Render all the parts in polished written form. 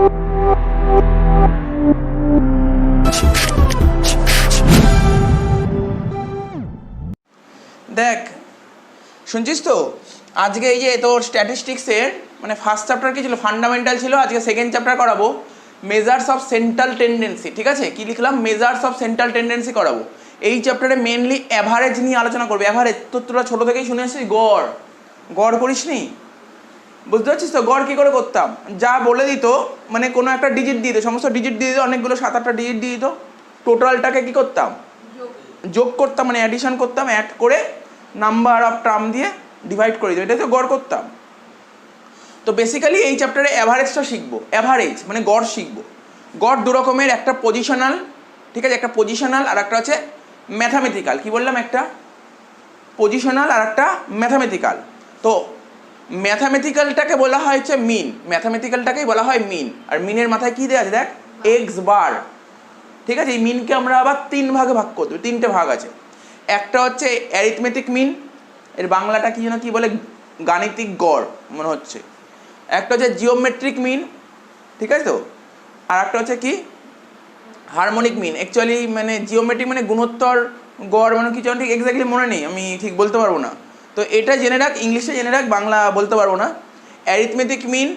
দেখ শুনছিস তো, আজকে এই যে তোর স্ট্যাটিস্টিক্সের মানে ফার্স্ট চ্যাপ্টার কি ছিল, ফান্ডামেন্টাল ছিল, আজকে সেকেন্ড চ্যাপ্টার করাবো মেজার্স অফ সেন্ট্রাল টেন্ডেন্সি। ঠিক আছে, কি লিখলাম, মেজার্স অফ সেন্ট্রাল টেন্ডেন্সি করাবো। এই চ্যাপ্টারে মেনলি অ্যাভারেজ নিয়ে আলোচনা করবে। অ্যাভারেজ তো তোরা ছোটো থেকেই শুনে আসছিস, গড় গড় করিস নি, বুঝতে পারছিস তো? গড় কী করে করতাম, যা বলে দিত মানে কোনো একটা ডিজিট দিয়ে দিত, সমস্ত ডিজিট দিয়ে দিত, অনেকগুলো 7-8টা ডিজিট দিয়ে দিত, টোটালটাকে কী করতাম, যোগ করতাম, মানে অ্যাডিশন করতাম, অ্যাড করে নাম্বার অফ টার্ম দিয়ে ডিভাইড করে দিত, এটা তো গড় করতাম। তো বেসিক্যালি এই চ্যাপ্টারে অ্যাভারেজটা শিখবো। অ্যাভারেজ মানে গড় শিখবো। গড় দু রকমের, একটা পজিশনাল, ঠিক আছে, একটা পজিশনাল আর একটা হচ্ছে ম্যাথামেটিক্যাল। কি বললাম, একটা পজিশনাল আর একটা ম্যাথামেটিক্যাল। তো ম্যাথামেটিক্যালটাকে বলা হয় হচ্ছে মিন, ম্যাথামেটিক্যালটাকেই বলা হয় মিন। আর মিনের মাথায় কী দেওয়া আছে দেখ, এক্স বার। ঠিক আছে, এই মিনকে আমরা আবার 3 ভাগে ভাগ করতে, 3টে ভাগ আছে। একটা হচ্ছে অ্যারিথমেটিক মিন, এর বাংলাটা কি যেন কি বলে, গাণিতিক গড় মনে হচ্ছে। একটা হচ্ছে জিওমেট্রিক মিন, ঠিক আছে তো। আর একটা হচ্ছে কি হারমোনিক মিন। অ্যাকচুয়ালি মানে জিওমেট্রিক মানে গুণোত্তর গড় মানে কিছু ঠিক এক্স্যাক্টলি মনে নেই, আমি ঠিক বলতে পারবো না। তো এটা জেনে রাখ, ইংলিশে জেনে রাখ, বাংলা বলতে পারবো না। অ্যারিথমেটিক মিন,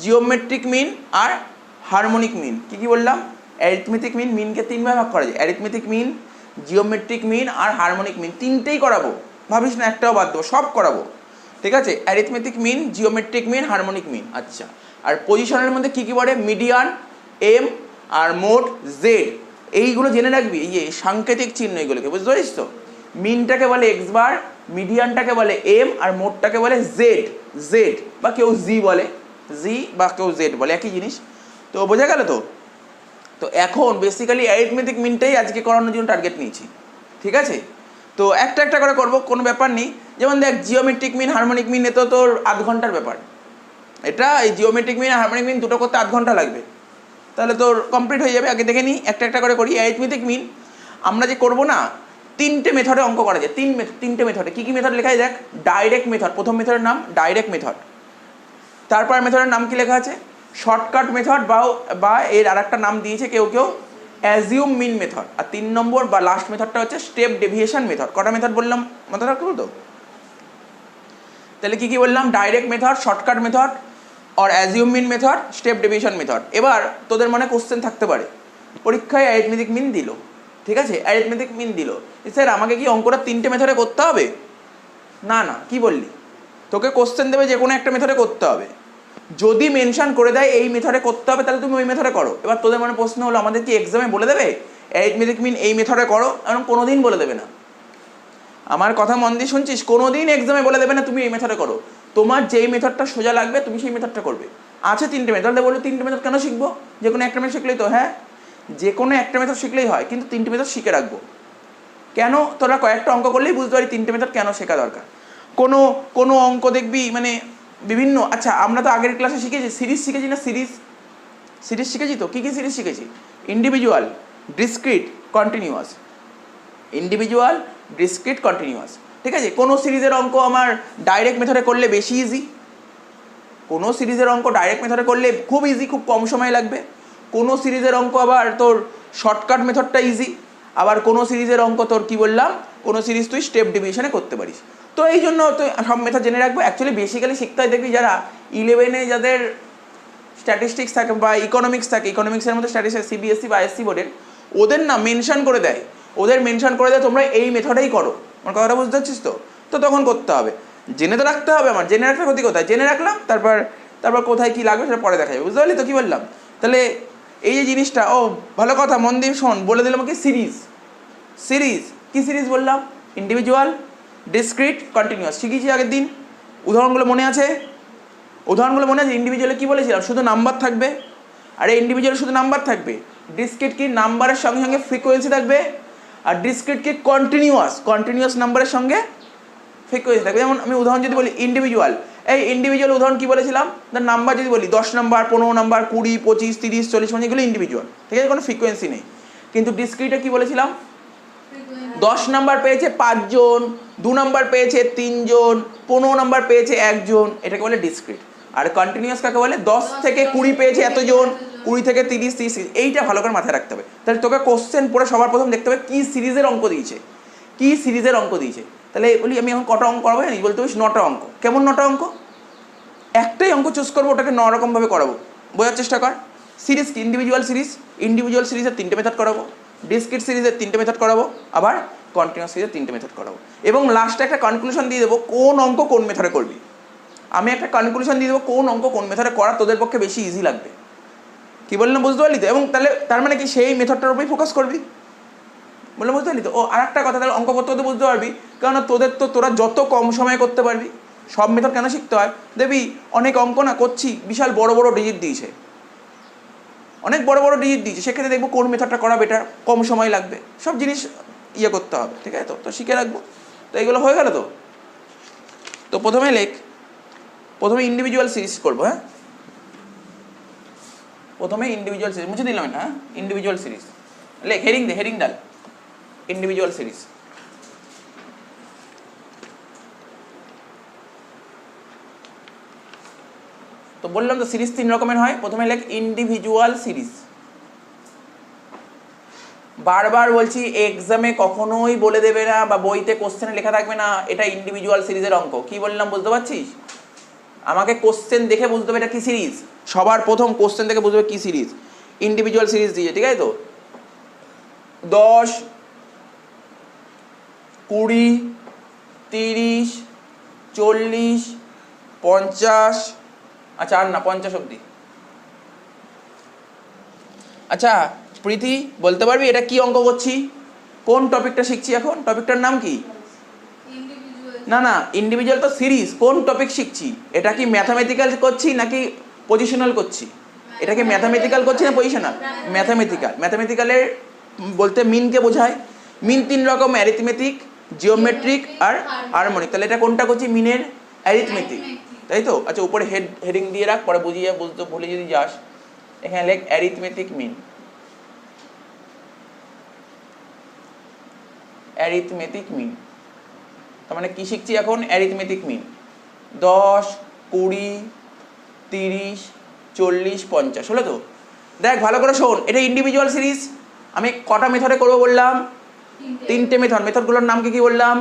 জিওমেট্রিক মিন আর হারমোনিক মিন। কী কী বললাম, অ্যারিথমেটিক মিন, মিনকে 3 ভাগে ভাগ করা যায়, অ্যারিথমেটিক মিন, জিওমেট্রিক মিন আর হারমোনিক মিন, 3টেই করাবো, ভাবিস না একটাও বাদ দেবো, সব করাবো। ঠিক আছে, arithmetic mean, geometric mean, harmonic mean. আচ্ছা, আর পজিশনের মধ্যে কী কী পড়ে, মিডিয়ান, এম আর মোড, জেড, এইগুলো জেনে রাখবি, এই যে সাংকেতিক চিহ্ন এইগুলোকে, বুঝতে পারিস তো? মিনটাকে বলে এক্স বার, মিডিয়ানটাকে বলে এম আর মোডটাকে বলে জেড, জেড বা কেউ জি বলে, জি বা কেউ জেড বলে, একই জিনিস। তো বোঝা গেল তো? তো এখন বেসিক্যালি অ্যারিথমেটিক মিনটাই আজকে করানোর জন্য টার্গেট নিয়েছি। ঠিক আছে, তো একটা একটা করে করবো, কোনো ব্যাপার নেই। যেমন দেখ, জিওমেট্রিক মিন, হারমোনিক মিন, এ তো তোর আধ ঘন্টার ব্যাপার। এটা এই জিওমেট্রিক মিন আর হারমোনিক মিন দুটো করতে আধ ঘন্টা লাগবে, তাহলে তোর কমপ্লিট হয়ে যাবে। আগে দেখে নিই, একটা একটা করে করি। অ্যারিথমেটিক মিন আমরা যে করবো না, 3টে মেথডে অঙ্ক করা যায়। 3টে মেথডে। কী কী মেথড লেখা আছে দেখ, ডাইরেক্ট মেথড, প্রথম মেথডের নাম ডাইরেক্ট মেথড। তারপর মেথডের নাম কি লেখা আছে, শর্টকাট মেথড, বা এর আর একটা নাম দিয়েছে কেউ কেউ অ্যাজিউম মিন মেথড। আর 3 নম্বর বা লাস্ট মেথডটা হচ্ছে স্টেপ ডেভিয়েশন মেথড। কটা মেথড বললাম মাথায় রাখতে তো? তাহলে কী কী বললাম, ডাইরেক্ট মেথড, শর্টকাট মেথড আর অ্যাজিউম মিন মেথড, স্টেপ ডেভিয়েশন মেথড। এবার তোদের মনে কোশ্চেন থাকতে পারে, পরীক্ষায় অ্যারিথমেটিক মিন দিল, ঠিক আছে, অ্যারিথমেটিক মিন দিল, স্যার আমাকে কি অঙ্কটা 3টে মেথডে করতে হবে? না না, কি বললি, তোকে কোশ্চেন দেবে যে কোনো একটা মেথডে করতে হবে। যদি মেনশন করে দেয় এই মেথডে করতে হবে, তাহলে তুমি ওই মেথডে করো। এবার তোদের মনে প্রশ্ন হলো, আমাদের কি এক্সামে বলে দেবে অ্যারিথমেটিক মিন এই মেথডে করো? এরকম কোনো দিন বলে দেবে না। আমার কথা মন দিয়ে শুনছিস, কোনো দিন এক্সামে বলে দেবে না তুমি এই মেথডে করো। তোমার যেই মেথডটা সোজা লাগবে তুমি সেই মেথডটা করবে। আছে 3টে মেথড, তাহলে বললো 3টে মেথড কেন শিখবো? যে কোনো একটা মেথড শিখলেই তো, হ্যাঁ যে কোনো একটা মেথড শিখলেই হয়, কিন্তু 3টে মেথড শিখে রাখবো। কেন, তোরা কয়েকটা অঙ্ক করলেই বুঝতে পারি 3টে মেথড কেন শেখা দরকার। কোনো অঙ্ক দেখবি মানে বিভিন্ন, আচ্ছা আমরা তো আগের ক্লাসে শিখেছি সিরিজ, শিখেছি না সিরিজ শিখেছি তো। কী কী সিরিজ শিখেছি, individual, discrete, continuous, individual, discrete, continuous. ঠিক আছে, কোনো সিরিজের অঙ্ক আমার ডাইরেক্ট মেথডে করলে বেশি ইজি, কোনো সিরিজের অঙ্ক ডাইরেক্ট মেথডে করলে খুব ইজি, খুব কম সময় লাগবে। কোনো সিরিজের অঙ্ক আবার তোর শর্টকাট মেথডটা ইজি, আবার কোনো সিরিজের অঙ্ক তোর কি বললাম, কোনো সিরিজ তুই স্টেপ ডিভিশনে করতে পারিস। তো এই জন্য তুই সব মেথড জেনে রাখবো। অ্যাকচুয়ালি বেসিক্যালি শিখতে হয়, দেখবি যারা 11-এ যাদের স্ট্যাটিস্টিক্স থাকে বা ইকোনমিক্স থাকে, ইকোনমিক্সের মধ্যে স্ট্যাটিস্টিক্স সিবিএসসি বা এসসি বোর্ডের, ওদের না মেনশন করে দেয়, তোমরা এই মেথডেই করো। আমার কথাটা বুঝতে পারছিস তো? তো তখন করতে হবে, জেনে তো রাখতে হবে। আমার জেনে রাখলে ক্ষতি কোথায়, জেনে রাখলাম, তারপর কোথায় কী লাগবে সেটা পরে দেখা যাবে, বুঝতে পারলি তো কী বললাম? তাহলে এই যে জিনিসটা, ও ভালো কথা, মন দিয়ে শোন, বলে দিলাম কি সিরিজ কী সিরিজ বললাম, ইন্ডিভিজুয়াল, ডিসক্রিট, কন্টিনিউয়াস। শিখেছি আগের দিন, উদাহরণগুলো মনে আছে? ইন্ডিভিজুয়ালে কী বলেছিলাম, শুধু নাম্বার থাকবে, আর ইন্ডিভিজুয়ালে শুধু নাম্বার থাকবে। ডিসক্রিট কি, নাম্বারের সঙ্গে সঙ্গে ফ্রিকোয়েন্সি থাকবে, আর ডিসক্রিট কি কন্টিনিউয়াস নাম্বারের সঙ্গে ফ্রিকোয়েন্সি থাকবে। যেমন আমি উদাহরণ যদি বলি ইন্ডিভিজুয়াল, এই ইন্ডিভিজুয়াল উদাহরণ কী বলেছিলাম, তার নাম্বার যদি বলি 10 নাম্বার, 15 নাম্বার, 20, 25, 30, 40, 50, এগুলো ইন্ডিভিজুয়াল, ঠিক আছে, কোনো ফ্রিকোয়েন্সি নেই। কিন্তু ডিসক্রিটে কী বলেছিলাম, 10 নাম্বার পেয়েছে 5 জন, 2 নাম্বার পেয়েছে 3 জন, 15 নাম্বার পেয়েছে 1 জন, এটাকে বলে ডিসক্রিট। আর কন্টিনিউয়াস কাকে বলে, 10 থেকে 20 পেয়েছে এতজন, 20 থেকে 30, 30 এইটা ভালো করে মাথায় রাখতে হবে। তাহলে তোকে কোশ্চেন পড়ে সবার প্রথম দেখতে হবে কী সিরিজের অঙ্ক দিয়েছে, কী সিরিজের অঙ্ক দিয়েছে। তাহলে বলি আমি এখন কটা অঙ্ক করাবো জানিস, বলতে পারিস 9টা অঙ্ক। কেমন 9টা অঙ্ক? একটাই অঙ্ক চুজ করবো, ওটাকে 9 রকমভাবে করাবো। বোঝার চেষ্টা কর। সিরিজ কি? ইন্ডিভিজুয়াল সিরিজ, ইন্ডিভিজুয়াল সিরিজের 3টে মেথড করাবো, ডিসক্রিট সিরিজের 3টে মেথড করাবো, আবার কন্টিনিউয়াস সিরিজের 3টে মেথড করাবো। এবং লাস্টে একটা কনক্লুশন দিয়ে দেবো কোন অঙ্ক কোন মেথডে করবি। আমি একটা কনক্লুশন দিয়ে দেবো কোন অঙ্ক কোন মেথডে করা তোদের পক্ষে বেশি ইজি লাগবে। কি বললাম বুঝতে পারলি তো? এবং তাহলে তার মানে কি সেই মেথডটার উপরেই ফোকাস করবি, বললাম বুঝতে পারলি তো? ও আর একটা কথা, তাহলে অঙ্ক করতে হতে বুঝতে পারবি, কেননা তোরা যত কম সময়ে করতে পারবি। সব মেথড কেন শিখতে হয় দেখবি, অনেক অঙ্ক না করছি বিশাল বড় বড় ডিজিট দিয়েছে, অনেক বড় বড় ডিজিট দিয়েছে, সেক্ষেত্রে দেখবো কোন মেথডটা করা বেটার, কম সময় লাগবে, সব জিনিস ইয়ে করতে হবে, ঠিক আছে? তো শিখে রাখবো। তো এইগুলো হয়ে গেল তো। তো প্রথমে ইন্ডিভিজুয়াল সিরিজ করবো। হ্যাঁ, প্রথমে ইন্ডিভিজুয়াল সিরিজ মুছে দিলাম না। ইন্ডিভিজুয়াল সিরিজ লেখ, হেডিং ডাল, ইন্ডিভিজুয়াল সিরিজ। তো বললাম তো সিরিজ 3 রকমের হয়। প্রথমে লেখ ইন্ডিভিজুয়াল সিরিজ। বারবার বলছি, এক্সামে কখনোই বলে দেবে না বা বইতে কোশ্চেনে লেখা থাকবে না এটা ইন্ডিভিজুয়াল সিরিজের অঙ্ক। কি বললাম বুঝতে পারছিস? আমাকে কোশ্চেন দেখে বুঝতে হবে এটা কি সিরিজ। সবার প্রথম কোশ্চেন দেখে বুঝতে হবে কি সিরিজ। ইন্ডিভিজুয়াল সিরিজ দিয়ে, ঠিক আছে তো? 10, 20, 30, 40, 50, আচ্ছা আর না 50 অবধি। আচ্ছা প্রীতি বলতে পারবি এটা কি অঙ্ক করছি, কোন টপিকটা শিখছি এখন? টপিকটার নাম কি? না ইন্ডিভিজুয়াল তো সিরিজ, কোন টপিক শিখছি? এটা কি ম্যাথামেটিক্যাল করছি নাকি পজিশনাল করছি? এটা কি ম্যাথামেটিক্যাল করছি না পজিশনাল? ম্যাথামেটিক্যালের বলতে মিনকে বোঝায়। মিন 3 রকম, অ্যারিথমেটিক, জিওমেট্রিক আর হারমোনিক। তাহলে এটা কোনটা করছি? মিনের অ্যারিথমেটিক, তাই তো? আচ্ছা উপরে হেডিং দিয়ে রাখ, পরে বুঝতে ভুলে যদি যাস। এখানে লেখ অ্যারিথমেটিক মিন, অ্যারিথমেটিক মিন। তার মানে কি শিখছি এখন? অ্যারিথমেটিক মিন। 10, 20, 30, 40, 50 হলো তো? দেখ ভালো করে শোন, এটা ইন্ডিভিজুয়াল সিরিজ। আমি কটা মেথডে করবো বললাম? 3টে মেথড। মেথডগুলোর নাম কি বললাম?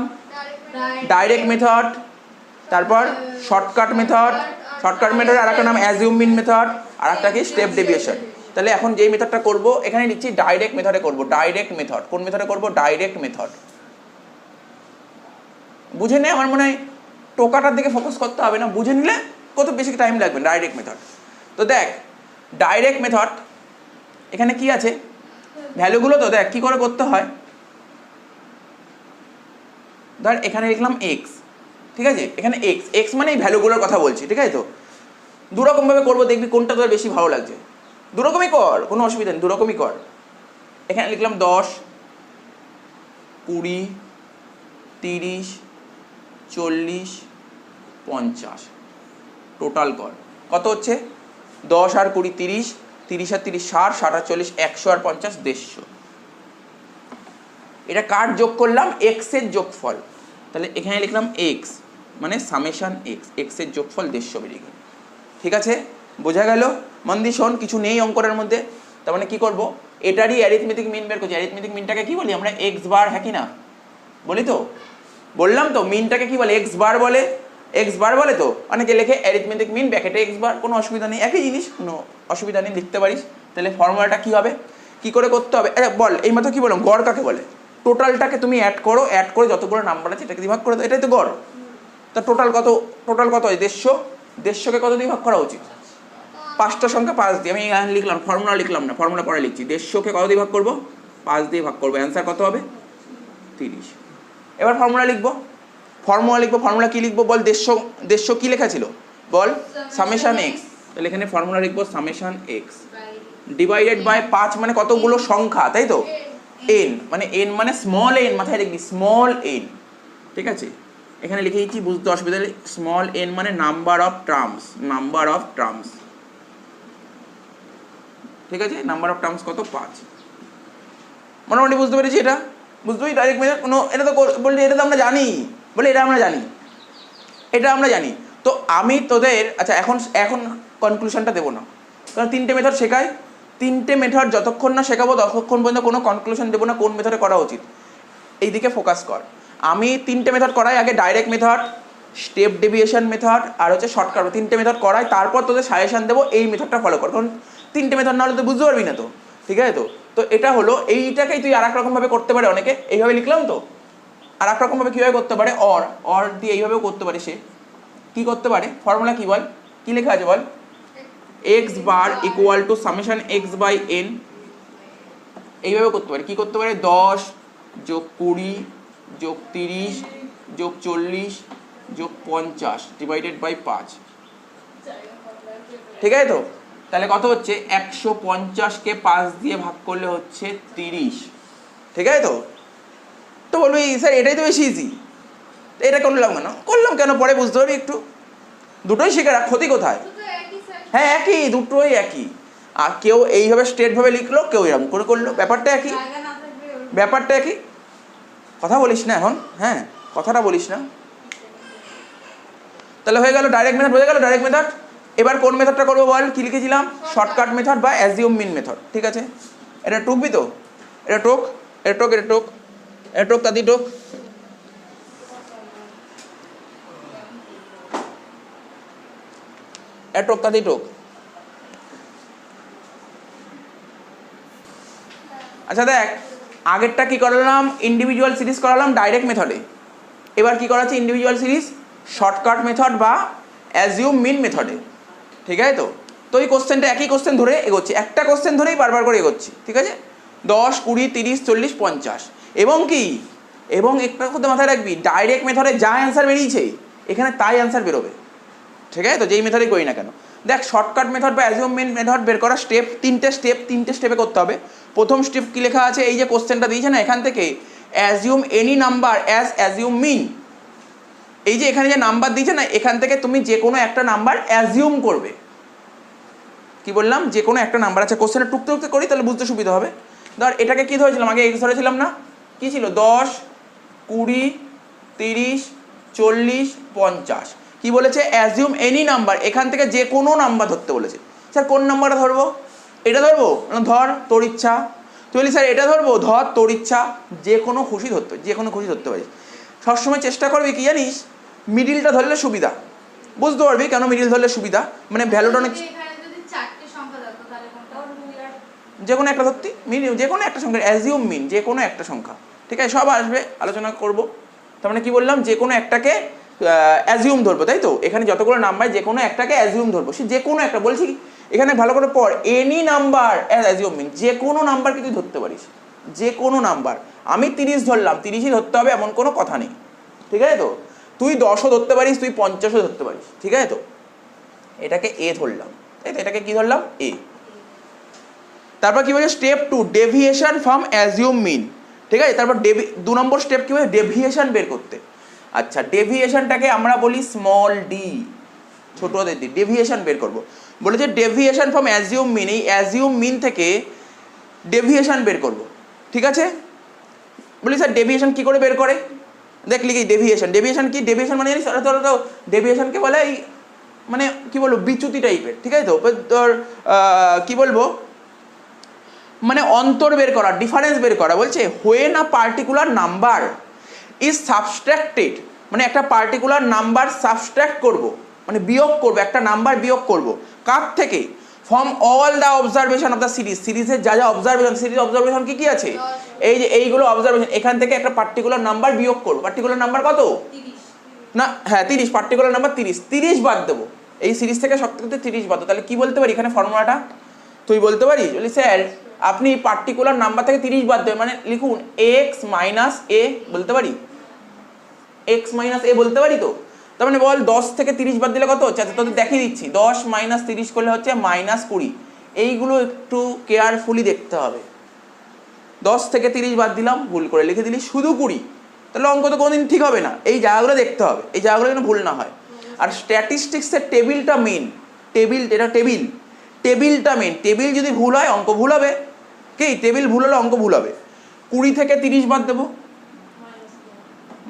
ডাইরেক্ট মেথড, তারপর শর্টকাট মেথড, আর একটা নাম অ্যাজিউম মিন মেথড, আর একটা কি স্টেপ ডেভিয়েশন। তাহলে এখন যেই মেথডটা করবো এখানে লিখছি ডাইরেক্ট মেথডে করবো। ডাইরেক্ট মেথড কোন মেথডে করবো? Direct method. বুঝে নে, আমার মনে হয় টোকাটার দিকে ফোকাস করতে হবে না, বুঝে নিলে কত বেশি টাইম লাগবে। Direct method. তো দেখ ডাইরেক্ট মেথড এখানে কি আছে ভ্যালুগুলো, তো দেখ কি করে করতে হয়। ধর এখানে লিখলাম এক্স, ঠিক আছে? এখানে এক্স মানে এই ভ্যালুগুলোর কথা বলছি, ঠিক আছে তো? দুরকমভাবে করবো, দেখবি কোনটা তোর বেশি ভালো লাগছে। দুরকমই কর, কোনো অসুবিধা নেই, দুরকমই কর। এখানে লিখলাম 10, 20, 30, 40, 50 টোটাল কর। কত হচ্ছে? 10 আর 20 30, 30 আর 30 60, 60 আর 40 100 আর 50 150। এটা কার যোগ করলাম? এক্সের যোগফল। তাহলে এখানে লিখলাম এক্স মানে সামেশন এক্সের যোগফল 150 বেরিয়ে গেল। ঠিক আছে, বোঝা গেল? মন দিয়ে শোন, কিছু নেই অঙ্করের মধ্যে। তার মানে কী করবো? এটারই অ্যারিথমেটিক মিন বের করছি। অ্যারিথমেটিক মিনটাকে কী বলি আমরা? এক্স বার, হ্যাঁ কি না? বলি তো, বললাম তো মিনটাকে কী বলে? এক্স বার বলে। এক্স বার বলে তো, অনেকে লেখে অ্যারিথমেটিক মিন ব্র্যাকেটে এক্স বার, কোনো অসুবিধা নেই, একই জিনিস, কোনো অসুবিধা নেই, লিখতে পারিস। তাহলে ফর্মুলাটা কী হবে, কী করে করতে হবে? আচ্ছা বল, এই মাত্র কী বললাম, গড় কাকে বলে? টোটালটাকে তুমি অ্যাড করে যতগুলো নাম্বার আছে এটাকে ভাগ করে দাও, এটাই তো গড়। তা টোটাল কত হয়? 150কে কত দিয়ে ভাগ করা উচিত? 5টা সংখ্যা 5 দিয়ে। আমি লিখলাম, ফর্মুলা লিখলাম না, ফর্মুলা পরে লিখছি। 150কে কত দিয়ে ভাগ করবো? 5 দিয়ে ভাগ করবো। অ্যান্সার কত হবে? 30। এবার ফর্মুলা লিখবো। ফর্মুলা কি লিখবো বল? 150 কি লেখা ছিল বল? Summation x. তাহলে এখানে ফর্মুলা লিখবো সামেশন এক্স ডিভাইডেড বাই 5 মানে কতগুলো সংখ্যা, তাই তো? এন মানে স্মল এন, মাথায় রাখবি স্মল এন, ঠিক আছে? এখানে লিখে দিচ্ছি, বুঝতে অসুবিধা নেই। স্মল এন মানে নাম্বার অফ টার্মস, ঠিক আছে? নাম্বার অফ টার্মস কত? 5। মোটামুটি বুঝতে পেরেছি এটা? বুঝতেই ডাইরেক্ট মেথড কোনো, এটা তো বললি এটা তো আমরা জানি, এটা আমরা জানি। তো আমি তোদের, আচ্ছা এখন কনক্লুশনটা দেবো না, কারণ 3টে মেথড শেখায়, তিনটে মেথড যতক্ষণ না শেখাবো ততক্ষণ পর্যন্ত কোনো কনক্লুশন দেবো না কোন মেথডে করা উচিত। এই দিকে ফোকাস কর। আমি তিনটে মেথড করাই, আগে direct method, step deviation method আর হচ্ছে শর্টকাট, তিনটে মেথড করাই, তারপর তোদের সাজেশন দেবো এই মেথডটা ফলো কর, কারণ তিনটে মেথড না হলে তো বুঝতে পারবি না তো, ঠিক আছে? তো তো এটা হলো, এইটাকেই তুই আর এক রকমভাবে করতে পারে অনেকে, এইভাবে লিখলাম তো, আর এক রকমভাবে কীভাবে করতে পারে, অর দিয়ে এইভাবেও করতে পারে। সে কী করতে পারে, ফর্মুলা কী বল, কী লেখা আছে বল, X bar equal to summation X by N, এইভাবে করতে পারে। কী করতে পারে, 10 যোগ 20 যোগ 30 যোগ 40 যোগ 50 ডিভাইডেড বাই 5, ঠিক আছে? তো তাহলে কত হচ্ছে, 150কে 5 দিয়ে ভাগ করলে হচ্ছে 30, ঠিক আছে? তো তো বলবি স্যার এটাই তো বেশি ইজি, এটা করলাম কেন, করলাম কেন পরে বুঝতে পারবি একটু, দুটোই শিখে রাখ, ক্ষতি কোথায়? হ্যাঁ একই, দুটোই একই। আর কেউ এইভাবে স্ট্রেটভাবে লিখলো, কেউ এরকম করে করলো, ব্যাপারটা একই, ব্যাপারটা একই। কথা বলিস না এখন, হ্যাঁ কথাটা বলিস না। তাহলে হয়ে গেল ডাইরেক্ট মেথড, হয়ে গেল ডাইরেক্ট মেথড। এবার কোন মেথডটা করবো বল, কি লিখেছিলাম, শর্টকাট মেথড বা অ্যাজিউম মিন মেথড, ঠিক আছে? এটা টুকবি তো, এটা টোক, এটা টোক, এটা টোক, এটা টোক, তাদি টোক। টোক তাদি টোক। আচ্ছা দেখ, আগেরটা কি করালাম, ইন্ডিভিজুয়াল সিরিজ করালাম ডাইরেক্ট মেথডে, এবার কি করাচ্ছে ইন্ডিভিজুয়াল সিরিজ শর্টকাট মেথড বা অ্যাজিউম মিন মেথডে, ঠিক আছে? তো তো এই কোশ্চেনটা একই কোশ্চেন ধরে এগোচ্ছি, একটা কোশ্চেন ধরেই বারবার করে এগোচ্ছি, ঠিক আছে? 10 20 30 40 50, এবং কি, এবং একটা কথা মাথায় রাখবি, ডাইরেক্ট মেথডে যা অ্যান্সার বেরিয়েছে এখানে তাই অ্যান্সার বেরোবে, ঠিক আছে? তো যেই মেথডেই করি না কেন, দেখ শর্টকাট মেথড বা অ্যাজিউম মিন মেথড বের করা স্টেপ, তিনটে স্টেপে করতে হবে। প্রথম স্টেপ কি লেখা আছে, এই যে কোশ্চেনটা দিয়েছে না এখান থেকে, assume any number as assume mean, এই যে এখানে যে নাম্বার দিয়েছে না এখান থেকে তুমি যে কোনো একটা নাম্বার অ্যাজিউম করবে। কি বললাম, যে কোনো একটা নাম্বার আছে, কোশ্চেনটা টুকতে টুকতে করি তাহলে বুঝতে সুবিধা হবে। ধর এটাকে কি ধরেছিলাম, আগে এক্স ধরেছিলাম না, কি ছিল, 10 20 30 40 50, কি বলেছে, অ্যাজিউম এনি নাম্বার, এখান থেকে যে কোনো নাম্বার ধরতে বলেছে। স্যার কোন নাম্বারটা ধরবো, এটা ধরবো, ধর তোর ইচ্ছা। তুই বলি স্যার এটা ধরবো, ধর তোর ইচ্ছা, যে কোনো খুশি ধরতে, যে কোনো খুশি ধরতে পারিস। সবসময় চেষ্টা করবি কি জানিস, মিডিলটা ধরলে সুবিধা, বুঝতে পারবি কেন মিডিল ধরলে সুবিধা, মানে ভ্যালুটা অনেক, যে কোনো একটা ধরতি, মিনিমাম যে কোনো একটা সংখ্যা, অ্যাজিউম মিন যে কোনো একটা সংখ্যা, ঠিক আছে? সব আসবে, আলোচনা করব। তার মানে কি বললাম, যে কোনো একটাকে অ্যাজিউম ধরবো, তাই তো? এখানে যতগুলো নাম্বার যে কোনো একটাকে অ্যাজিউম ধরবো, সে যে কোনো একটা, বলছি এখানে ভালো করে পড়, এনি নাম্বার অ্যাজ অ্যাজিউম মিন, যে কোনো নাম্বারকে তুই ধরতে পারিস, যে কোনো নাম্বার। আমি 30 ধরলাম, 30ই ধরতে হবে এমন কোনো কথা নেই, ঠিক আছে? তো তুই 10ও ধরতে পারিস, তুই 50ও ধরতে পারিস, ঠিক আছে? তো এটাকে এ ধরলাম, তাই তো? এটাকে কি ধরলাম, এ। তারপর কি বলছে, স্টেপ 2 ডেভিয়েশন ফ্রম অ্যাজিউম মিন, ঠিক আছে? তারপর 2 নম্বর স্টেপ কি বলে, ডেভিয়েশন বের করতে। আচ্ছা ডেভিয়েশনটাকে আমরা বলি স্মল ডি, ছোট হাতের ডি, ডেভিয়েশন বের করব। বলেছে ডেভিয়েশন ফ্রম অ্যাজিউম মিন, এই অ্যাজিউম মিন থেকে ডেভিয়েশন বের করব, ঠিক আছে? বলি স্যার ডেভিয়েশন কি করে বের করে, দেখ লিখি ডেভিয়েশন, ডেভিয়েশন কি, ডেভিয়েশন মানে জানিস তো, ডেভিয়েশনকে বলে এই মানে কি বলবো, বিচ্যুতি টাইপের, ঠিক আছে? তো তোর কি বলবো, মানে অন্তর বের করা, ডিফারেন্স বের করা। বলছে when a particular number is সাবস্ট্রাক্টেড, মানে একটা পার্টিকুলার নাম্বার সাবস্ট্রাক্ট করব, মানে বিয়োগ করব, একটা নাম্বার বিয়োগ করব কার থেকে, from all the observation of the series, সিরিজের যা যা অবজারভেশন, সিরিজ অবজারভেশন কি কি আছে, এই যে এইগুলো অবজারভেশন, এখান থেকে একটা পার্টিকুলার নাম্বার বিয়োগ করব। পার্টিকুলার নাম্বার কত, না হ্যাঁ 30, পার্টিকুলার নাম্বার 30 বাদ দেবো, এই সিরিজ থেকে সব থেকে 30 বাদ দেবো। তাহলে কি বলতে পারি এখানে ফর্মুলাটা, তুই বলতে পারিস, বলি স্যার আপনি পার্টিকুলার নাম্বার থেকে 30 বাদ দেবেন, মানে লিখুন এক্স মাইনাস এ, বলতে পারি এক্স মাইনাস এ, বলতে পারি তো? তার মানে বল 10 থেকে 30 বাদ দিলে কত হচ্ছে, তোদের দেখিয়ে দিচ্ছি, 10 মাইনাস 30 করলে হচ্ছে মাইনাস 20। এইগুলো একটু কেয়ারফুলি দেখতে হবে, 10 থেকে 30 বাদ দিলাম, ভুল করে লিখে দিলি শুধু 20, তাহলে অঙ্ক তো কোনোদিন ঠিক হবে না। এই জায়গাগুলো দেখতে হবে, এই জায়গাগুলো যেন ভুল না হয়। আর স্ট্যাটিস্টিক্সের টেবিলটা মেন, টেবিল, এটা টেবিলটা মেন, টেবিল যদি ভুল হয় অঙ্ক ভুল হবে, কি টেবিল ভুল হলে অঙ্ক ভুল হবে। 20 থেকে 30 বাদ দেবো,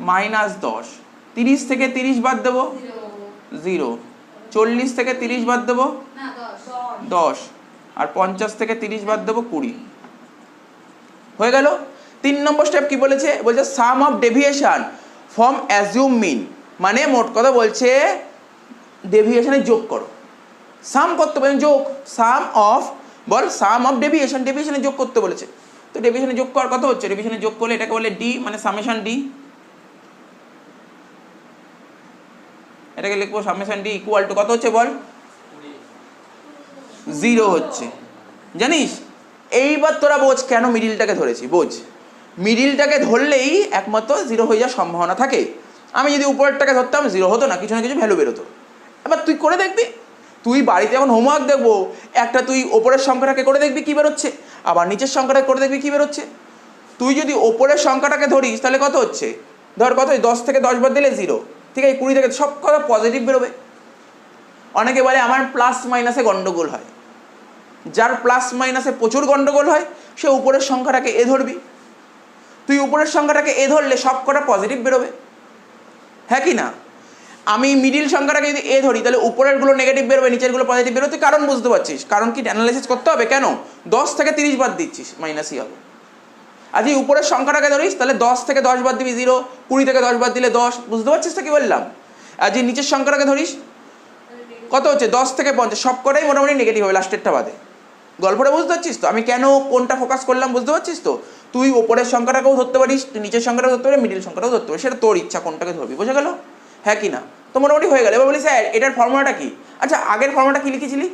-10, 30 থেকে 30 বাদ দেবো 0, 40 থেকে 30 বাদ দেবো 10, আর 50 থেকে 30 বাদ দেবো 20 হয়ে গেল। 3 নম্বর স্টেপ কি বলেছে, বলছে সাম অফ ডেভিয়েশন ফ্রম অ্যাজিউম মিন, মানে মোট কথা বলছে ডেভিয়েশনে যোগ করো। সাম করতে বলেন, যোগ, সাম অফ, বল সাম অফ ডেভিয়েশন, ডেভিয়েশনে যোগ করতে বলেছে। তো ডেভিয়েশনে যোগ করার কত হচ্ছে, ডেভিয়েশনে যোগ করলে এটাকে বলে ডি, মানে সামেশন ডি, এটাকে লিখবো সামেশন ডি ইকুয়াল টু কত হচ্ছে বল, 0 হচ্ছে, জানিস। এইবার তোরা বোঝ কেন মিডিলটাকে ধরেছি, বোঝ। মিডিলটাকে ধরলেই একমাত্র 0 হয়ে যাওয়ার সম্ভাবনা থাকে। আমি যদি উপরেরটাকে ধরতাম 0 হতো না, কিছু না কিছু ভ্যালু বেরোতো। এবার তুই করে দেখবি, তুই বাড়িতে এখন হোমওয়ার্ক দেখবো, একটা তুই ওপরের সংখ্যাটাকে করে দেখবি কী বেরোচ্ছে, আবার নিচের সংখ্যাটাকে করে দেখবি কী বেরোচ্ছে। তুই যদি ওপরের সংখ্যাটাকে ধরিস তাহলে কত হচ্ছে, ধর কত, 10 থেকে 10 বাদ দিলে 0, ঠিক আছে, 20 থেকে সব কথা পজিটিভ বেরোবে। অনেকে বলে আমার প্লাস মাইনাসে গন্ডগোল হয়, যার প্লাস মাইনাসে প্রচুর গন্ডগোল হয় সে উপরের সংখ্যাটাকে এ ধরবি। তুই উপরের সংখ্যাটাকে এ ধরলে সব কটা পজিটিভ বেরোবে, হ্যাঁ কি না। আমি মিডিল সংখ্যাটাকে যদি এ ধরি তাহলে উপরেরগুলো নেগেটিভ বেরোবে, নিচেরগুলো পজিটিভ বেরোবে। তুই কারণ বুঝতে পারছিস, কারণ কি অ্যানালাইসিস করতে হবে, কেন 10 থেকে 30 বাদ দিচ্ছিস, মাইনাসই হবে। আর যদি উপরের সংখ্যাটাকে ধরিস তাহলে 10 থেকে 10 বাদ দিবি 0, 20 থেকে 10 বাদ দিলে 10, বুঝতে পারছিস তো কি বললাম। আর যদি নিচের সংখ্যাটাকে ধরিস কত হচ্ছে, 10 থেকে 50, সব কটাই মোটামুটি নেগেটিভ হবে লাস্টেরটা বাদে। গল্পটা বুঝতে পারছিস তো আমি কেন কোনটা ফোকাস করলাম, বুঝতে পারছিস তো। তুই ওপরের সংখ্যাটাকেও ধরতে পারিস, তুই নিচের সংখ্যাটাও ধরতে পারিস, মিডিল সংখ্যাটাও ধরতে পারিস, সেটা তোর ইচ্ছা কোনটাকে ধরবি, বোঝা গেল, হ্যাঁ কি না। তো মোটামুটি হয়ে গেল। এবার বলি স্যার এটার ফর্মুলাটা কি, আচ্ছা আগের ফর্মুলাটা কি লিখেছিলি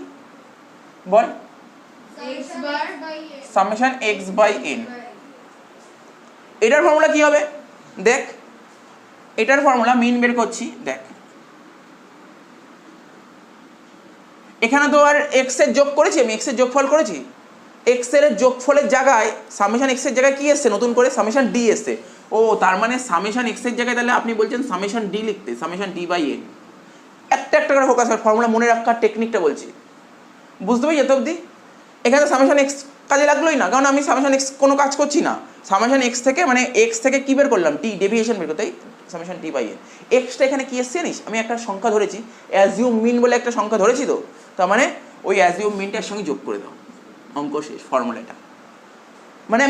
বল, সামেশন এক্স বাই এন। এটার ফর্মুলা কি হবে দেখ, এটার ফর্মুলা মিন বের করছি, দেখ এখানে তো আর এক্স এর যোগ করেছি, আমি এক্স এর যোগফল করেছি, এক্স এর যোগফলের জায়গায় সামেশন এক্স এর জায়গায় কি এসছে, নতুন করে সামেশন ডি এসছে। ও তার মানে সামেশন এক্স এর জায়গায় তাহলে আপনি বলছেন সামেশন ডি লিখতে, সামেশন ডি বাই এন। একটা একটা করে ফোকাস কর, ফর্মুলা মনে রাখার টেকনিকটা বলছি, বুঝতে পারি এত অবধি। এখানে সামেশন এক্স কাজে লাগলোই না, কারণ আমি সামেশন এক্স কোনো কাজ করছি না। সামেশন এক্স থেকে মানে এক্স থেকে কি বের করলাম, টি, ডেভিয়েশন বের করতে, সামেশন টি বাই এন। এক্সটা এখানে কি এসছে জানিস, আমি একটা সংখ্যা ধরেছি, অ্যাজিউম মিন বলে একটা সংখ্যা ধরেছি, তো তার মানে ওই অ্যাজিউম মিনটার সঙ্গে যোগ করে দাও, অঙ্ক শেষ, ফর্মুলাটা। মানে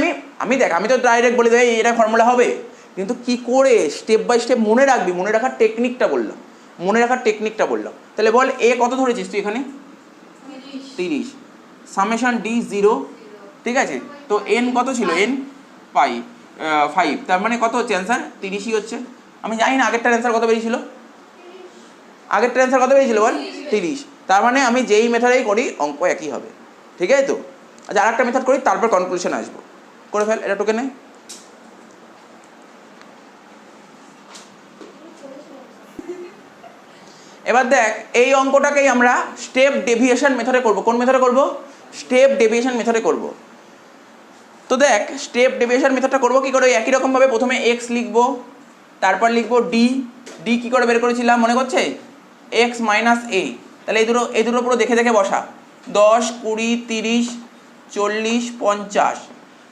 আমি দেখ, আমি তো ডাইরেক্ট বলে দেয় এটা ফর্মুলা হবে, কিন্তু কি করে স্টেপ বাই স্টেপ মনে রাখবি, মনে রাখার টেকনিকটা বললাম, মনে রাখার টেকনিকটা বললাম। তাহলে বল এ কত ধরেছিস তুই এখানে, 30, সামেশন ডি 0, ঠিক আছে। তো এন কত ছিল, এন 5, তার মানে কত হচ্ছে অ্যান্সার, 30ই হচ্ছে। আমি জানি না আগেরটার অ্যান্সার কত বেরিয়েছিল, আগেরটার অ্যান্সার কত বেরিয়েছিল বল, 30। তার মানে আমি যেই মেথডেই করি অঙ্ক একই হবে, ঠিক আছে তো। আচ্ছা আর একটা মেথড করি, তারপর কনক্লুশন আসবো, করে ফেল এটা, টোকে নে। এবার দেখ এই অঙ্কটাকেই আমরা স্টেপ ডেভিয়েশন মেথডে করব। কোন মেথডে করব, স্টেপ ডেভিয়েশন মেথডে করব। তো দেখ স্টেপ ডেভিয়েশন মেথডটা করব কি করে, একই রকমভাবে প্রথমে এক্স লিখবো, তারপর লিখবো ডি, ডি কী করে বের করেছিলাম মনে করছে, এক্স মাইনাস এ। তাহলে এই দুটো পুরো দেখে দেখে বসা, 10, 20, 30, 40, 50।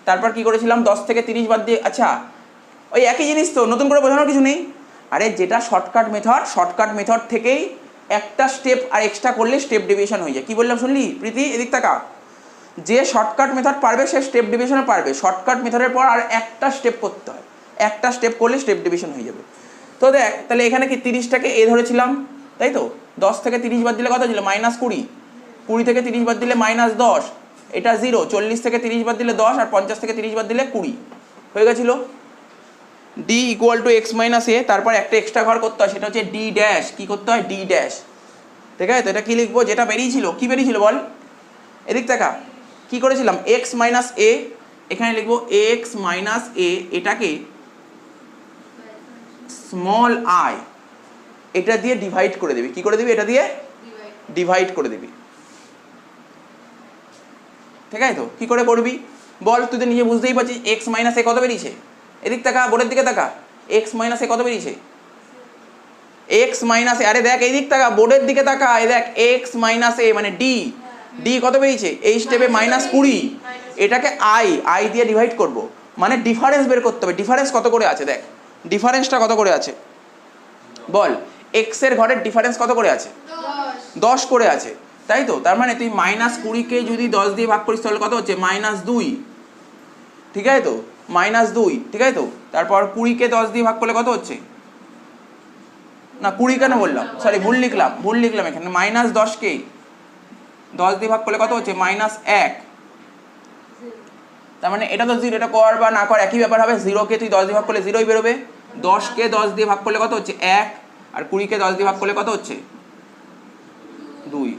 তারপর কি করেছিলাম, 10 থেকে 30 বাদ দিয়ে, আচ্ছা ওই একই জিনিস তো, নতুন করে বোঝানোর কিছু নেই। আরে যেটা শর্টকাট মেথড, শর্টকাট মেথড থেকেই একটা স্টেপ আর এক্সট্রা করলে স্টেপ ডেভিয়েশন হয়ে যায়। কি বললাম শুনলি প্রীতি, এদিক তাকা, যে শর্টকাট মেথড পারবে সে স্টেপ ডেভিয়েশনে পারবে। শর্টকাট মেথডের পর আর একটা স্টেপ করতে হয়, একটা স্টেপ করলে স্টেপ ডেভিয়েশন হয়ে যাবে। তো দেখ তাহলে এখানে কি 30টাকে এ ধরেছিলাম, তাই তো, 10 থেকে 30 বাদ দিলে কত ছিল, -20, 20 থেকে 30 বাদ দিলে -10, এটা 0, 40 থেকে 30 বাদ দিলে 10, আর 50 থেকে 30 বাদ দিলে 20 হয়ে গেছিলো। D equal to X minus A, তারপর একটা এক্সট্রা ঘর করতে হয়, সেটা হচ্ছে ডি ড্যাশ। কী করতে হয়, ডি ড্যাশ, ঠিক আছে। তো এটা কী লিখবো, যেটা বেরিয়েছিল, কী বেরিয়েছিল বল, এদিক দেখা, কী করেছিলাম, এক্স মাইনাস এ, এখানে লিখবো এক্স মাইনাস এ, এটাকে স্মল আই এটা দিয়ে ডিভাইড করে দিবি। কী করে দিবি, এটা দিয়ে ডিভাইড করে দিবি, ঠিক আছে তো। কী করে করবি বল, তুই তো নিজে বুঝতেই পারছিস, এক্স মাইনাস এ কত বেরিয়েছে, এদিক তাকা, বোর্ডের দিকে তাকা, এক্স মাইনাস এ কত বেরিয়েছে, এক্স মাইনাস এ, আরে দেখ এই দিক তাকা, বোর্ডের দিকে তাকা, এই দেখ এক্স মাইনাস এ মানে ডি, ডি কত বেরিয়েছে, এই স্টেপে -20, এটাকে আই দিয়ে ডিভাইড করব, মানে ডিফারেন্স বের করতে হবে। ডিফারেন্স কত করে আছে দেখ, ডিফারেন্সটা কত করে আছে বল, এক্স এর ঘরের ডিফারেন্স কত করে আছে, 10 করে আছে। তাই তো, তার মানে তুই -20কে যদি 10 দিয়ে ভাগ করিস তাহলে কত হচ্ছে -2, ঠিক আছে তো, -2, ঠিক আছে তো। তারপর 20কে 10 দিয়ে ভাগ করলে কত হচ্ছে, না 20 কেন বললাম, সরি ভুল লিখলাম এখানে, -10কে 10 দিয়ে ভাগ করলে কত হচ্ছে -1, তার মানে এটা তো 0, এটা কর বা না কর একই ব্যাপার হবে। 0কে তুই 10 দিয়ে ভাগ করলে 0ই বেরোবে, 10কে 10 দিয়ে ভাগ করলে কত হচ্ছে 1, আর 20কে 10 দিয়ে ভাগ করলে কত হচ্ছে 2।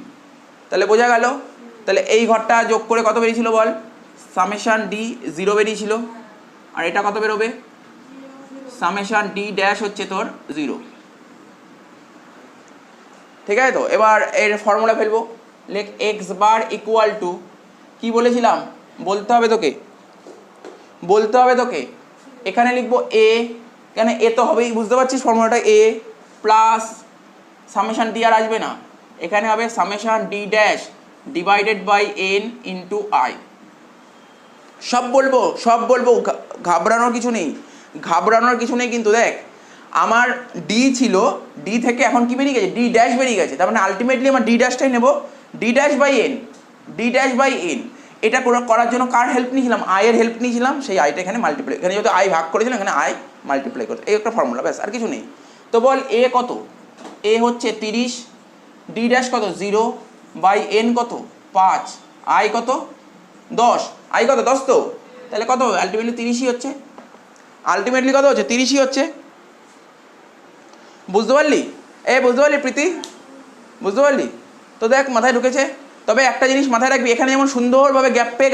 তাহলে বোঝা গেল। তাহলে এই ঘরটা যোগ করে কত বেরিয়েছিল বল, সামেশন ডি 0 বেরিয়েছিল, আর এটা কত বেরোবে, সামেশন ডি ড্যাশ হচ্ছে তোর 0, ঠিক আছে তো। এবার এর ফর্মুলা ফেলবো, লেখ এক্স বার ইকুয়াল টু, কি বলেছিলাম বলতে হবে তোকে, এখানে লিখবো এ, কেন এ তো হবেই, বুঝতে পারছিস ফর্মুলাটা, এ প্লাস সামেশন ডি আর আসবে না, এখানে হবে summation D dash divided by N into I. সব বলবো, ঘাবড়ানোর কিছু নেই কিন্তু। দেখ আমার ডি ছিল, ডি থেকে এখন কি বেরিয়ে গেছে, ডি ড্যাশ বেরিয়ে গেছে, তার মানে আলটিমেটলি আমার ডি ড্যাশটাই নেবো, ডি ড্যাশ বাই এন। এটা করার জন্য কার হেল্প নিয়েছিলাম, আই এর হেল্প নিয়েছিলাম, সেই আইটা এখানে মাল্টিপ্লাই, এখানে যেহেতু আই ভাগ করেছিলাম এখানে আই মাল্টিপ্লাই করতে, এই একটা ফর্মুলা, ব্যাস আর কিছু নেই। তো বল এ কত, এ হচ্ছে 30, ডি ড্যাশ কত 0 বাই এন কত 5, আই কত 10, আই কত 10 তো, তাহলে কত আলটিমেটলি 30ই হচ্ছে, বুঝতে পারলি প্রীতি, বুঝতে পারলি তো। দেখ মাথায় ঢুকেছে। তবে একটা জিনিস মাথায় রাখবি, এখানে যেমন সুন্দরভাবে গ্যাপ পেয়ে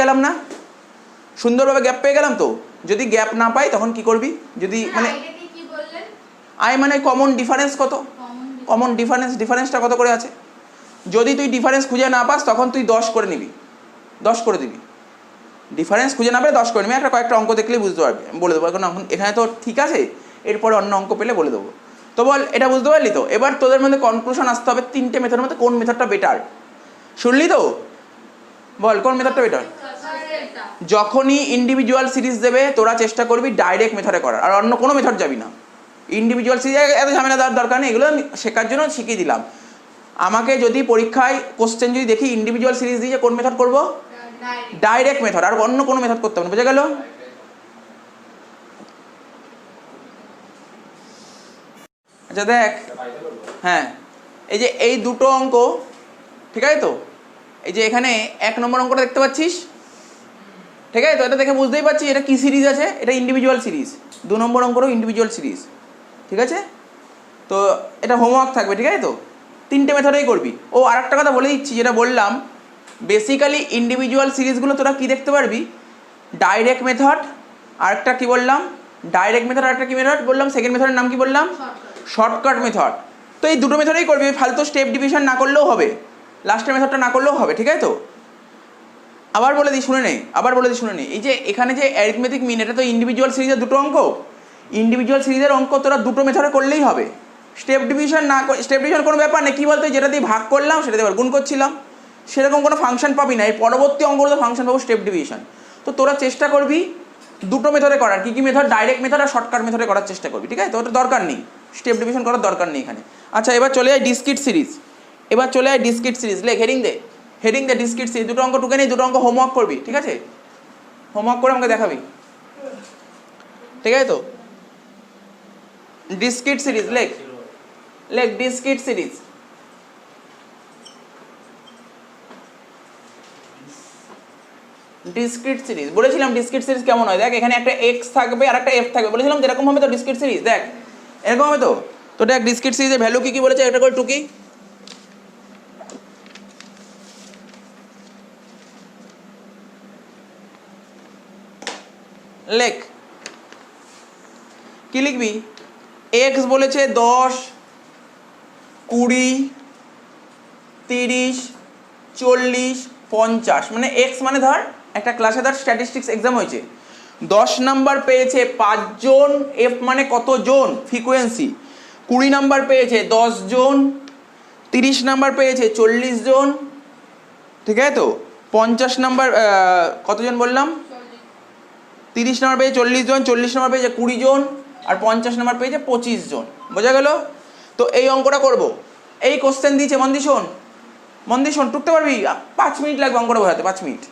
গেলাম তো, যদি গ্যাপ না পাই তখন কি করবি, যদি মানে আই মানে কমন ডিফারেন্স কত, ডিফারেন্সটা কত করে আছে, যদি তুই ডিফারেন্স খুঁজে না পাস তখন তুই 10 করে দিবি, ডিফারেন্স খুঁজে না পেলে 10 করে নিবি। একটা কয়েকটা অঙ্ক দেখলেই বুঝতে পারবি, বলে দেবো, এখন এখানে তো ঠিক আছে, এরপরে অন্য অঙ্ক পেলে বলে দেবো। তো বল এটা বুঝতে পারলি তো। এবার তোদের মধ্যে কনক্লুশন আসতে হবে 3টে মেথডের মধ্যে কোন মেথডটা বেটার, শুনলি তো, বল কোন মেথডটা বেটার। যখনই ইন্ডিভিজুয়াল সিরিজ দেবে তোরা চেষ্টা করবি ডাইরেক্ট মেথডে করার, আর অন্য কোনো মেথড যাবি না। ইন্ডিভিজুয়াল সিরিজ এত ঝামেলা দেওয়ার দরকার নেই, এগুলো আমি শেখার জন্য শিখিয়ে দিলাম। আমাকে যদি পরীক্ষায় কোশ্চেন যদি দেখি ইন্ডিভিজুয়াল সিরিজ দিয়ে কোন মেথড করবো, ডাইরেক্ট মেথড, আর অন্য কোনো মেথড করতে হবে না, বুঝে গেল। আচ্ছা দেখ, হ্যাঁ এই যে এই দুটো অঙ্ক, ঠিক আছে তো, এই যে এখানে 1 নম্বর অঙ্কটা দেখতে পাচ্ছিস, ঠিক আছে তো, এটা দেখে বুঝতেই পারছিস এটা কি সিরিজ আছে, এটা ইন্ডিভিজুয়াল সিরিজ। 2 নম্বর অঙ্কটাও ইন্ডিভিজুয়াল সিরিজ, ঠিক আছে তো, এটা হোমওয়ার্ক থাকবে, ঠিক আছে তো, 3টে মেথডেই করবি। ও আর একটা কথা বলে দিচ্ছি, যেটা বললাম, বেসিক্যালি ইন্ডিভিজুয়াল সিরিজগুলো তোরা কি দেখতে পারবি, ডাইরেক্ট মেথড, আরেকটা কি বললাম, ডাইরেক্ট মেথড, আরেকটা কি মেথড বললাম, সেকেন্ড মেথডের নাম কি বললাম, শর্টকাট মেথড। তো এই দুটো মেথডেই করবি, ফালতু স্টেপ ডিভিশন না করলেও হবে, লাস্টের মেথডটা না করলেও হবে, ঠিক আছে তো। আবার বলে দিই শুনে নে, এই যে এখানে যে অ্যারিথমেটিক মিন, এটা তো ইন্ডিভিজুয়াল সিরিজের দুটো অঙ্ক, ইন্ডিভিজুয়াল সিরিজের অঙ্ক তোরা দুটো মেথডে করলেই হবে, স্টেপ ডিভিশন কোনো ব্যাপার নেই। কী বলতো, যেটা দিয়ে ভাগ করলাম সেটা দিয়ে গুণ করছিলাম, সেরকম কোনো ফাংশন পাবি না, এই পরবর্তী অঙ্কগুলো ফাংশন পাবো স্টেপ ডিভিশন। তো তোরা চেষ্টা করবি দুটো মেথডে করার, কী মেথড, ডাইরেক্ট মেথড আর শর্টকাট মেথডে করার চেষ্টা করবি, ঠিক আছে তো, ওটা দরকার নেই, স্টেপ ডিভিশন করার দরকার নেই এখানে। আচ্ছা এবার চলে যায় ডিসক্রিট সিরিজ, লেখ হেডিং দে ডিসক্রিট সিরিজ, দুটো অঙ্ক টুকে নেই, দুটো অঙ্ক হোমওয়ার্ক করবি, ঠিক আছে, হোমওয়ার্ক করে আমাকে দেখাবি, ঠিক আছে তো। ডিসক্রিট সিরিজ লেখ ডিসক্রিট সিরিজ, বলেছিলাম ডিসক্রিট সিরিজ কেমন হয়, দেখ এখানে একটা এক্স থাকবে আর একটা এফ থাকবে, বলেছিলাম যেরকম হবে তো ডিসক্রিট সিরিজ, দেখ এরকম হবে তো। তো দেখ ডিসক্রিট সিরিজের ভ্যালু কি বলেছে, এটা করে টুকি, লেখ কি লিখবি, এক্স বলেছে 10, 20, 30, 40, 50, মানে এক্স মানে ধর একটা ক্লাসে ধর স্ট্যাটিস্টিক্স এক্সাম হয়েছে, 10 নাম্বার পেয়েছে 5 জন, এফ মানে কত জন ফ্রিকোয়েন্সি, 20 নাম্বার পেয়েছে 10 জন, 30 নাম্বার পেয়েছে 40 জন, ঠিক আছে তো, 50 নাম্বার কতজন বললাম, 30 নাম্বার পেয়েছে 40 জন, 40 নাম্বার পেয়েছে 20 জন, আর 50 নাম্বার পেয়েছে 25 জন, বোঝা গেল। তো এই অঙ্কটা করব, এই কোশ্চেন দিয়েছে, মন দিয়ে শোন, মন দিয়ে শোন, টুকতে পারবি? 5 মিনিট লাগবে অঙ্কটা বোঝাতে, 5 মিনিট।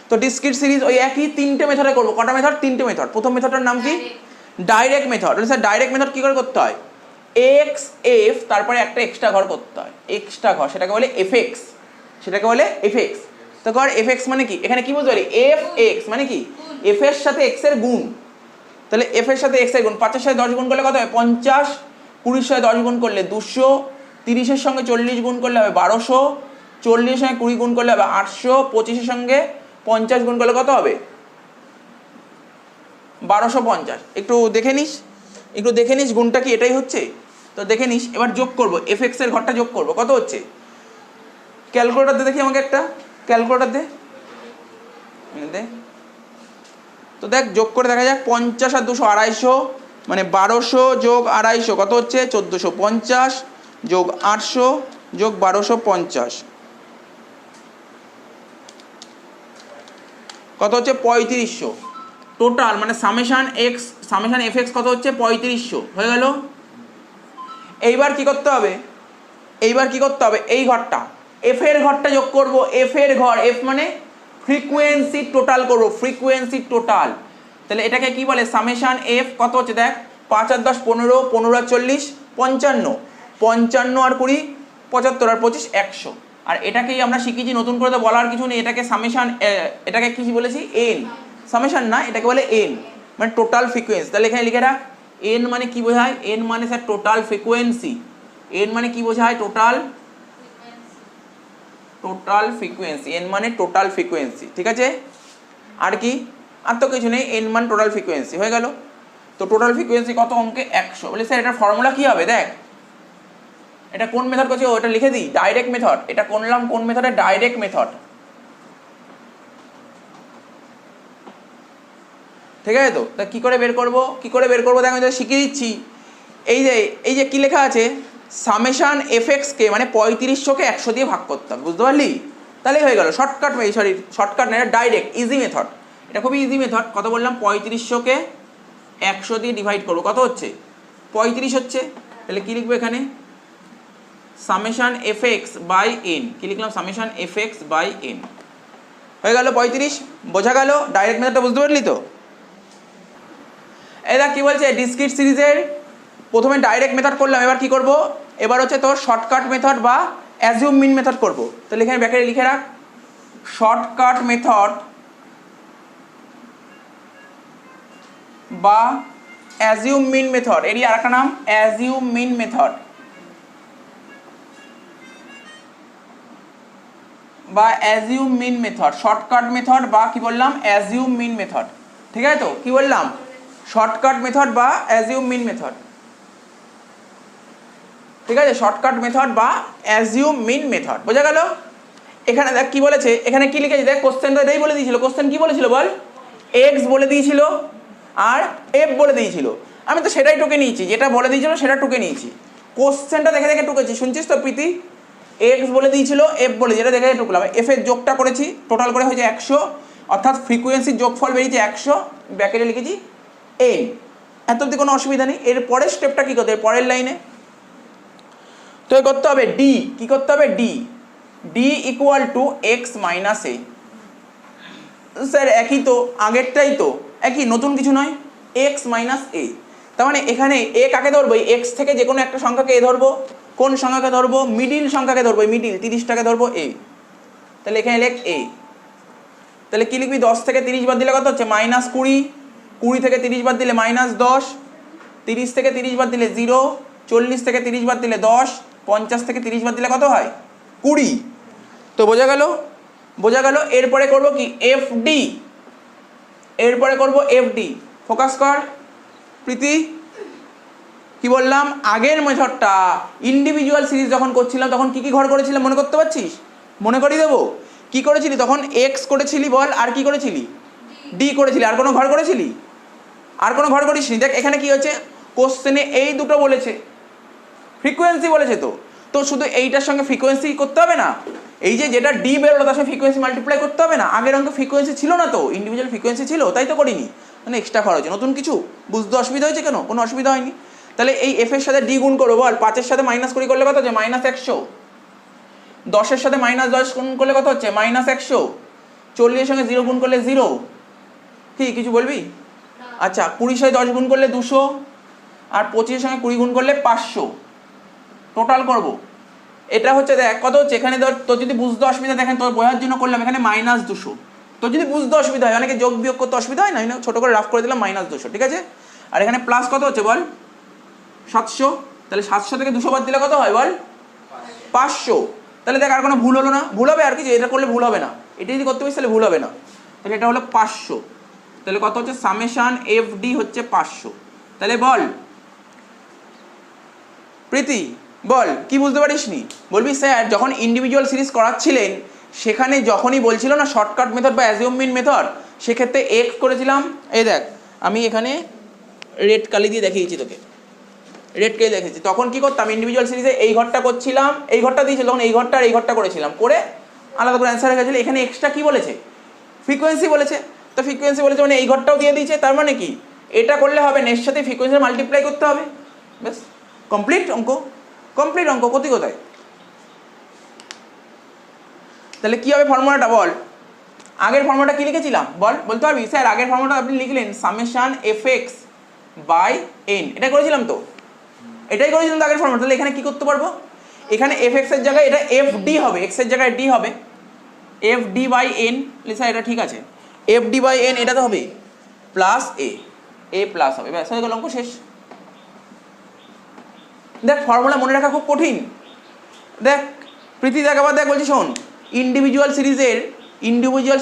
তো ডিসক্রিট সিরিজ ওই একই 3টে মেথডে করবো। কটা মেথড? 3টে মেথড। প্রথম মেথডটার নাম কি? Direct method. Sir direct method কী করে করতে হয়? এক্স এফ তারপরে একটা এক্সট্রা ঘর করতে হয়, এক্সট্রা ঘর, সেটাকে বলে এফএক্স, সেটাকে বলে এফএক্স। তো কর এফএক্স মানে কি? এখানে কি বুঝতে পারি? এফ এক্স মানে কি? এফ এর সাথে এক্স এর গুণ। তাহলে এফ এর সাথে এক্স এর গুণ, 5-এর সাথে 10 গুণ করলে কত হয়? 50, 20-এর সাথে 10 গুণ করলে 200, 30-এর সঙ্গে 40 গুণ করলে হবে 1200, 40-এর সঙ্গে 20 গুণ করলে হবে 800, 25-এর সঙ্গে 50 গুণ করলে কত হবে? 1250। একটু দেখে নিস, একটু দেখে নিস গুণটা কি এটাই হচ্ছে? তো দেখে নিস। এবার যোগ করবো, এফ এক্স এর ঘরটা যোগ করবো। কত হচ্ছে? ক্যালকুলেটর দে দেখি আমাকে, একটা ক্যালকুলেটর দে। তো দেখ যোগ করে দেখা যাক, 50 আর 200 250, মানে 1200 যোগ 250 কত হচ্ছে? 1450 যোগ 800 যোগ 1250 কত হচ্ছে? 3500 টোটাল, মানে summation x summation F x কত হচ্ছে? 3500 হয়ে গেল। এইবার কি করতে হবে? এইবার কি করতে হবে? এই ঘরটা, এফ এর ঘরটা যোগ করব। এফ এর ঘর, এফ মানে ফ্রিকোয়েন্সি টোটাল করব, ফ্রিকোয়েন্সি টোটাল। তাহলে এটাকে কি বলে? সামেশান এফ কত হচ্ছে দেখ, 5 আর 10 15, 15 আর 40 55, 55 আর 20 75 আর 25 100। আর এটাকেই আমরা শিখেছি, নতুন করে তো বলার কিছু নেই, এটাকে সামেশান, এটাকে কি বলেছি? এন। সামেশান না, এটাকে বলে এন, মানে টোটাল ফ্রিকোয়েন্সি। তাহলে এখানে লিখে রাখ, এন মানে কি বোঝায়? এন মানে স্যার টোটাল ফ্রিকোয়েন্সি। এন মানে কি বোঝায়? Total frequency. এন মানে টোটাল ফ্রিকোয়েন্সি, ঠিক আছে? আর কি? আর তো কিছু নেই, এন মান টোটাল ফ্রিকোয়েন্সি হয়ে গেল। তো টোটাল ফ্রিকোয়েন্সি কত? অঙ্কে 100। বলে স্যার এটার ফর্মুলা কি হবে? দেখ এটা কোন মেথড করছি, ওটা লিখে দিই, ডাইরেক্ট মেথড। এটা করলাম কোন মেথডে? ডাইরেক্ট মেথড, ঠিক আছে? তো তা কী করে বের করবো? কী করে বের করবো? দেখ আমি তোদের শিখিয়ে দিচ্ছি। এই যে কি লেখা আছে, সামেশান এফ এক্সকে মানে 3500কে 100 দিয়ে ভাগ করতে হবে, বুঝতে পারলি? তাহলেই হয়ে গেল। শর্টকাট, শর্টকাট না, এটা ডাইরেক্ট ইজি মেথড। এটা খুবই ইজি মেথড। কত বললাম? 3500কে 100 দিয়ে ডিভাইড করবো, কত হচ্ছে? 35 হচ্ছে। তাহলে কী লিখবো এখানে? Summation F X by N. কী লিখলাম? Summation F X by N. হয়ে গেল 35। বোঝা গেল ডাইরেক্ট মেথডটা, বুঝতে পারলি তো? এটা কি বলছে? ডিসক্রিট সিরিজের প্রথমে ডাইরেক্ট মেথড করলাম, এবার কি করব? এবার হচ্ছে তোর শর্টকাট মেথড বা অ্যাজিউম মিন মেথড করব। তাহলে এখানে ব্র্যাকেটে লিখে রাখ, শর্টকাট মেথড বা অ্যাজিউম মিন মেথড। এরই আর একটা নাম অ্যাজিউম মিন মেথড বা অ্যাজিউম মিন মেথড। শর্টকাট মেথড বা কি বললাম? অ্যাজিউম মিন মেথড, ঠিক আছে? তো কি বললাম? শর্টকাট মেথড বা অ্যাজিউম মিন মেথড, ঠিক আছে? শর্টকাট মেথড বা অ্যাজিউম মিন মেথড, বোঝা গেল? এখানে দেখ কি বলেছে, এখানে কি লিখেছে দেখ, কোশ্চেনটা এটাই বলে দিয়েছিল। কোশ্চেন কি বলেছিল বল? এক্স বলে দিয়েছিল আর এফ বলে দিয়েছিল। আমি তো সেটাই টুকে নিয়েছি, যেটা বলে দিয়েছিল সেটা টুকে নিয়েছি। কোশ্চেনটা দেখে দেখে টুকেছি, শুনছিস তো প্রীতি? এক্স বলে দিয়েছিল, এফ বলে, যেটা দেখে টুকলাম। এফ এর যোগটা করেছি, টোটাল করে হয়েছে 100, অর্থাৎ ফ্রিকোয়েন্সির যোগফল বেরিয়েছে 100, ব্র্যাকেটে লিখেছি এন। এত অবধি কোনো অসুবিধা নেই। এর পরের স্টেপটা কী করতে হবে? পরের লাইনে তো করতে হবে ডি। কী করতে হবে? D. D equal to X minus A. Sir একই তো, আগেরটাই তো একই, নতুন কিছু নয়। এক্স মাইনাস এ, তার মানে এখানে এ কাকে ধরবো? এক্স থেকে যে কোনো একটা সংখ্যাকে এ ধরবো। কোন সংখ্যাকে ধরবো? মিডিল সংখ্যাকে ধরবো, মিডিল 30টাকে ধরবো এ। তাহলে এখানে লেখ এ। তাহলে কী লিখবি? 10 থেকে 30 বাদ দিলে কত হচ্ছে? -20, 20 থেকে 30 বাদ দিলে -10, 30 থেকে 30 বাদ দিলে 0, 40 থেকে 30 বাদ দিলে 10, 50 থেকে 30 বাদ দিলে কত হয়? 20। তো বোঝা গেল? বোঝা গেল। এরপরে করব কি? F D. এরপরে করব এফ ডি। ফোকাস কর প্রীতি। কি বললাম? আগের মেথডটা ইন্ডিভিজুয়াল সিরিজ যখন করছিলাম তখন কি কি ঘর করেছিলাম মনে করতে পারছিস? মনে করিয়ে দেবো। কি করেছিলি তখন? এক্স করেছিলি বল, আর কি করেছিলি? ডি করেছিলি। আর কোনো ঘর করেছিলি? আর কোনো ঘর করিসনি। দেখ এখানে কি হচ্ছে, কোশ্চেনে এই দুটো বলেছে, ফ্রিকোয়েন্সি বলেছে। তো শুধু এইটার সঙ্গে ফ্রিকোয়েন্সি করতে হবে না, এই যে যেটা ডি বেরোলো তার সঙ্গে ফ্রিকোয়েন্সি মাল্টিপ্লাই করতে হবে না? আগের অঙ্কে ফ্রিকোয়েন্সি ছিল না তো, ইন্ডিভিজুয়াল ফ্রিকোয়েন্সি ছিল, তাই তো করিনি। মানে এক্সট্রা খরচ, নতুন কিছু বুঝতে অসুবিধা হয়েছে কেন? কোনো অসুবিধা হয়নি। তাহলে এই এফ এর সাথে ডি গুণ করবো, আর 5-এর সাথে -20 করলে কত হচ্ছে? -100। 10-এর সাথে -10 গুণ করলে কত হচ্ছে -100, 40-এর সঙ্গে 0 গুণ করলে 0, কি কিছু বলবি? আচ্ছা 20-এর সাথে 10 গুণ করলে 200, আর 25-এর সঙ্গে 20 গুণ করলে 500, টোটাল করব। এটা হচ্ছে দেখ কত হচ্ছে, এখানে ধর তোর যদি বুঝতে অসুবিধা, দেখেন তোর বোঝার জন্য করলাম এখানে -200, তোর যদি বুঝতে অসুবিধা হয়, অনেকে যোগ বিয়োগ করতে অসুবিধা হয় না, ছোটো করে রাফ করে দিলাম -200, ঠিক আছে। আর এখানে প্লাস কত হচ্ছে বল 700, তাহলে 700 থেকে 200 বাদ দিলে কত হয় বল 500। তাহলে দেখ আর কোনো ভুল হলো না, ভুল হবে আর কি, যে এটা করলে ভুল হবে না, এটা যদি করতে পারিস তাহলে ভুল হবে না। তাহলে এটা হলো 500, তাহলে কত হচ্ছে সামেশান এফডি হচ্ছে 500। তাহলে বল প্রীতি বল কি বুঝতে পারিস নি? বলবি স্যার যখন ইন্ডিভিজুয়াল সিরিজ করাচ্ছিলেন সেখানে যখনই বলছিল না শর্টকাট মেথড বা অ্যাজিউমিন মেথড, সেক্ষেত্রে এক্স করেছিলাম, এই দেখ আমি এখানে রেড কালি দিয়ে দেখিয়েছি তোকে, রেড কালি দেখেছি, তখন কি করতাম ইন্ডিভিজুয়াল সিরিজে এই ঘরটা করছিলাম, এই ঘরটা দিয়েছিল তখন এই ঘরটা আর এই ঘরটা করেছিলাম, করে আলাদা করে অ্যান্সার হয়ে গেছিলো। এখানে এক্সট্রা কি বলেছে ফ্রিকোয়েন্সি বলেছে, তো ফ্রিকোয়েন্সি বলেছে মানে এই ঘরটাও দিয়ে দিয়েছে, তার মানে কি এটা করলে হবে না, এর সাথে ফ্রিকোয়েন্সি মাল্টিপ্লাই করতে হবে, ব্যাস কমপ্লিট অঙ্ক, কমপ্লিট অঙ্ক, কোথায় কোথায়। তাহলে কী হবে ফর্মুলাটা বল, আগের ফর্মুলাটা কী লিখেছিলাম বল, বলতে পারবি? স্যার আগের ফর্মুলাটা আপনি লিখলেন summation F X by N, এটা করেছিলাম তো, এটাই করেছিলাম তো আগের ফর্মুলা। তাহলে এখানে কী করতে পারবো, এখানে এফ এক্সের জায়গায় এটা এফ ডি হবে, এক্সের জায়গায় ডি হবে, F D by N, sir এটা ঠিক আছে, এফ ডি বাই এন এটা তো হবে প্লাস এ প্লাস হবে, ব্যাস হয়ে গেল অঙ্ক শেষ। দেখ ফর্মুলা মনে রাখা খুব কঠিন, দেখ প্রীতি দেখ আবার দেখ বলছি শোন, ইন্ডিভিজুয়াল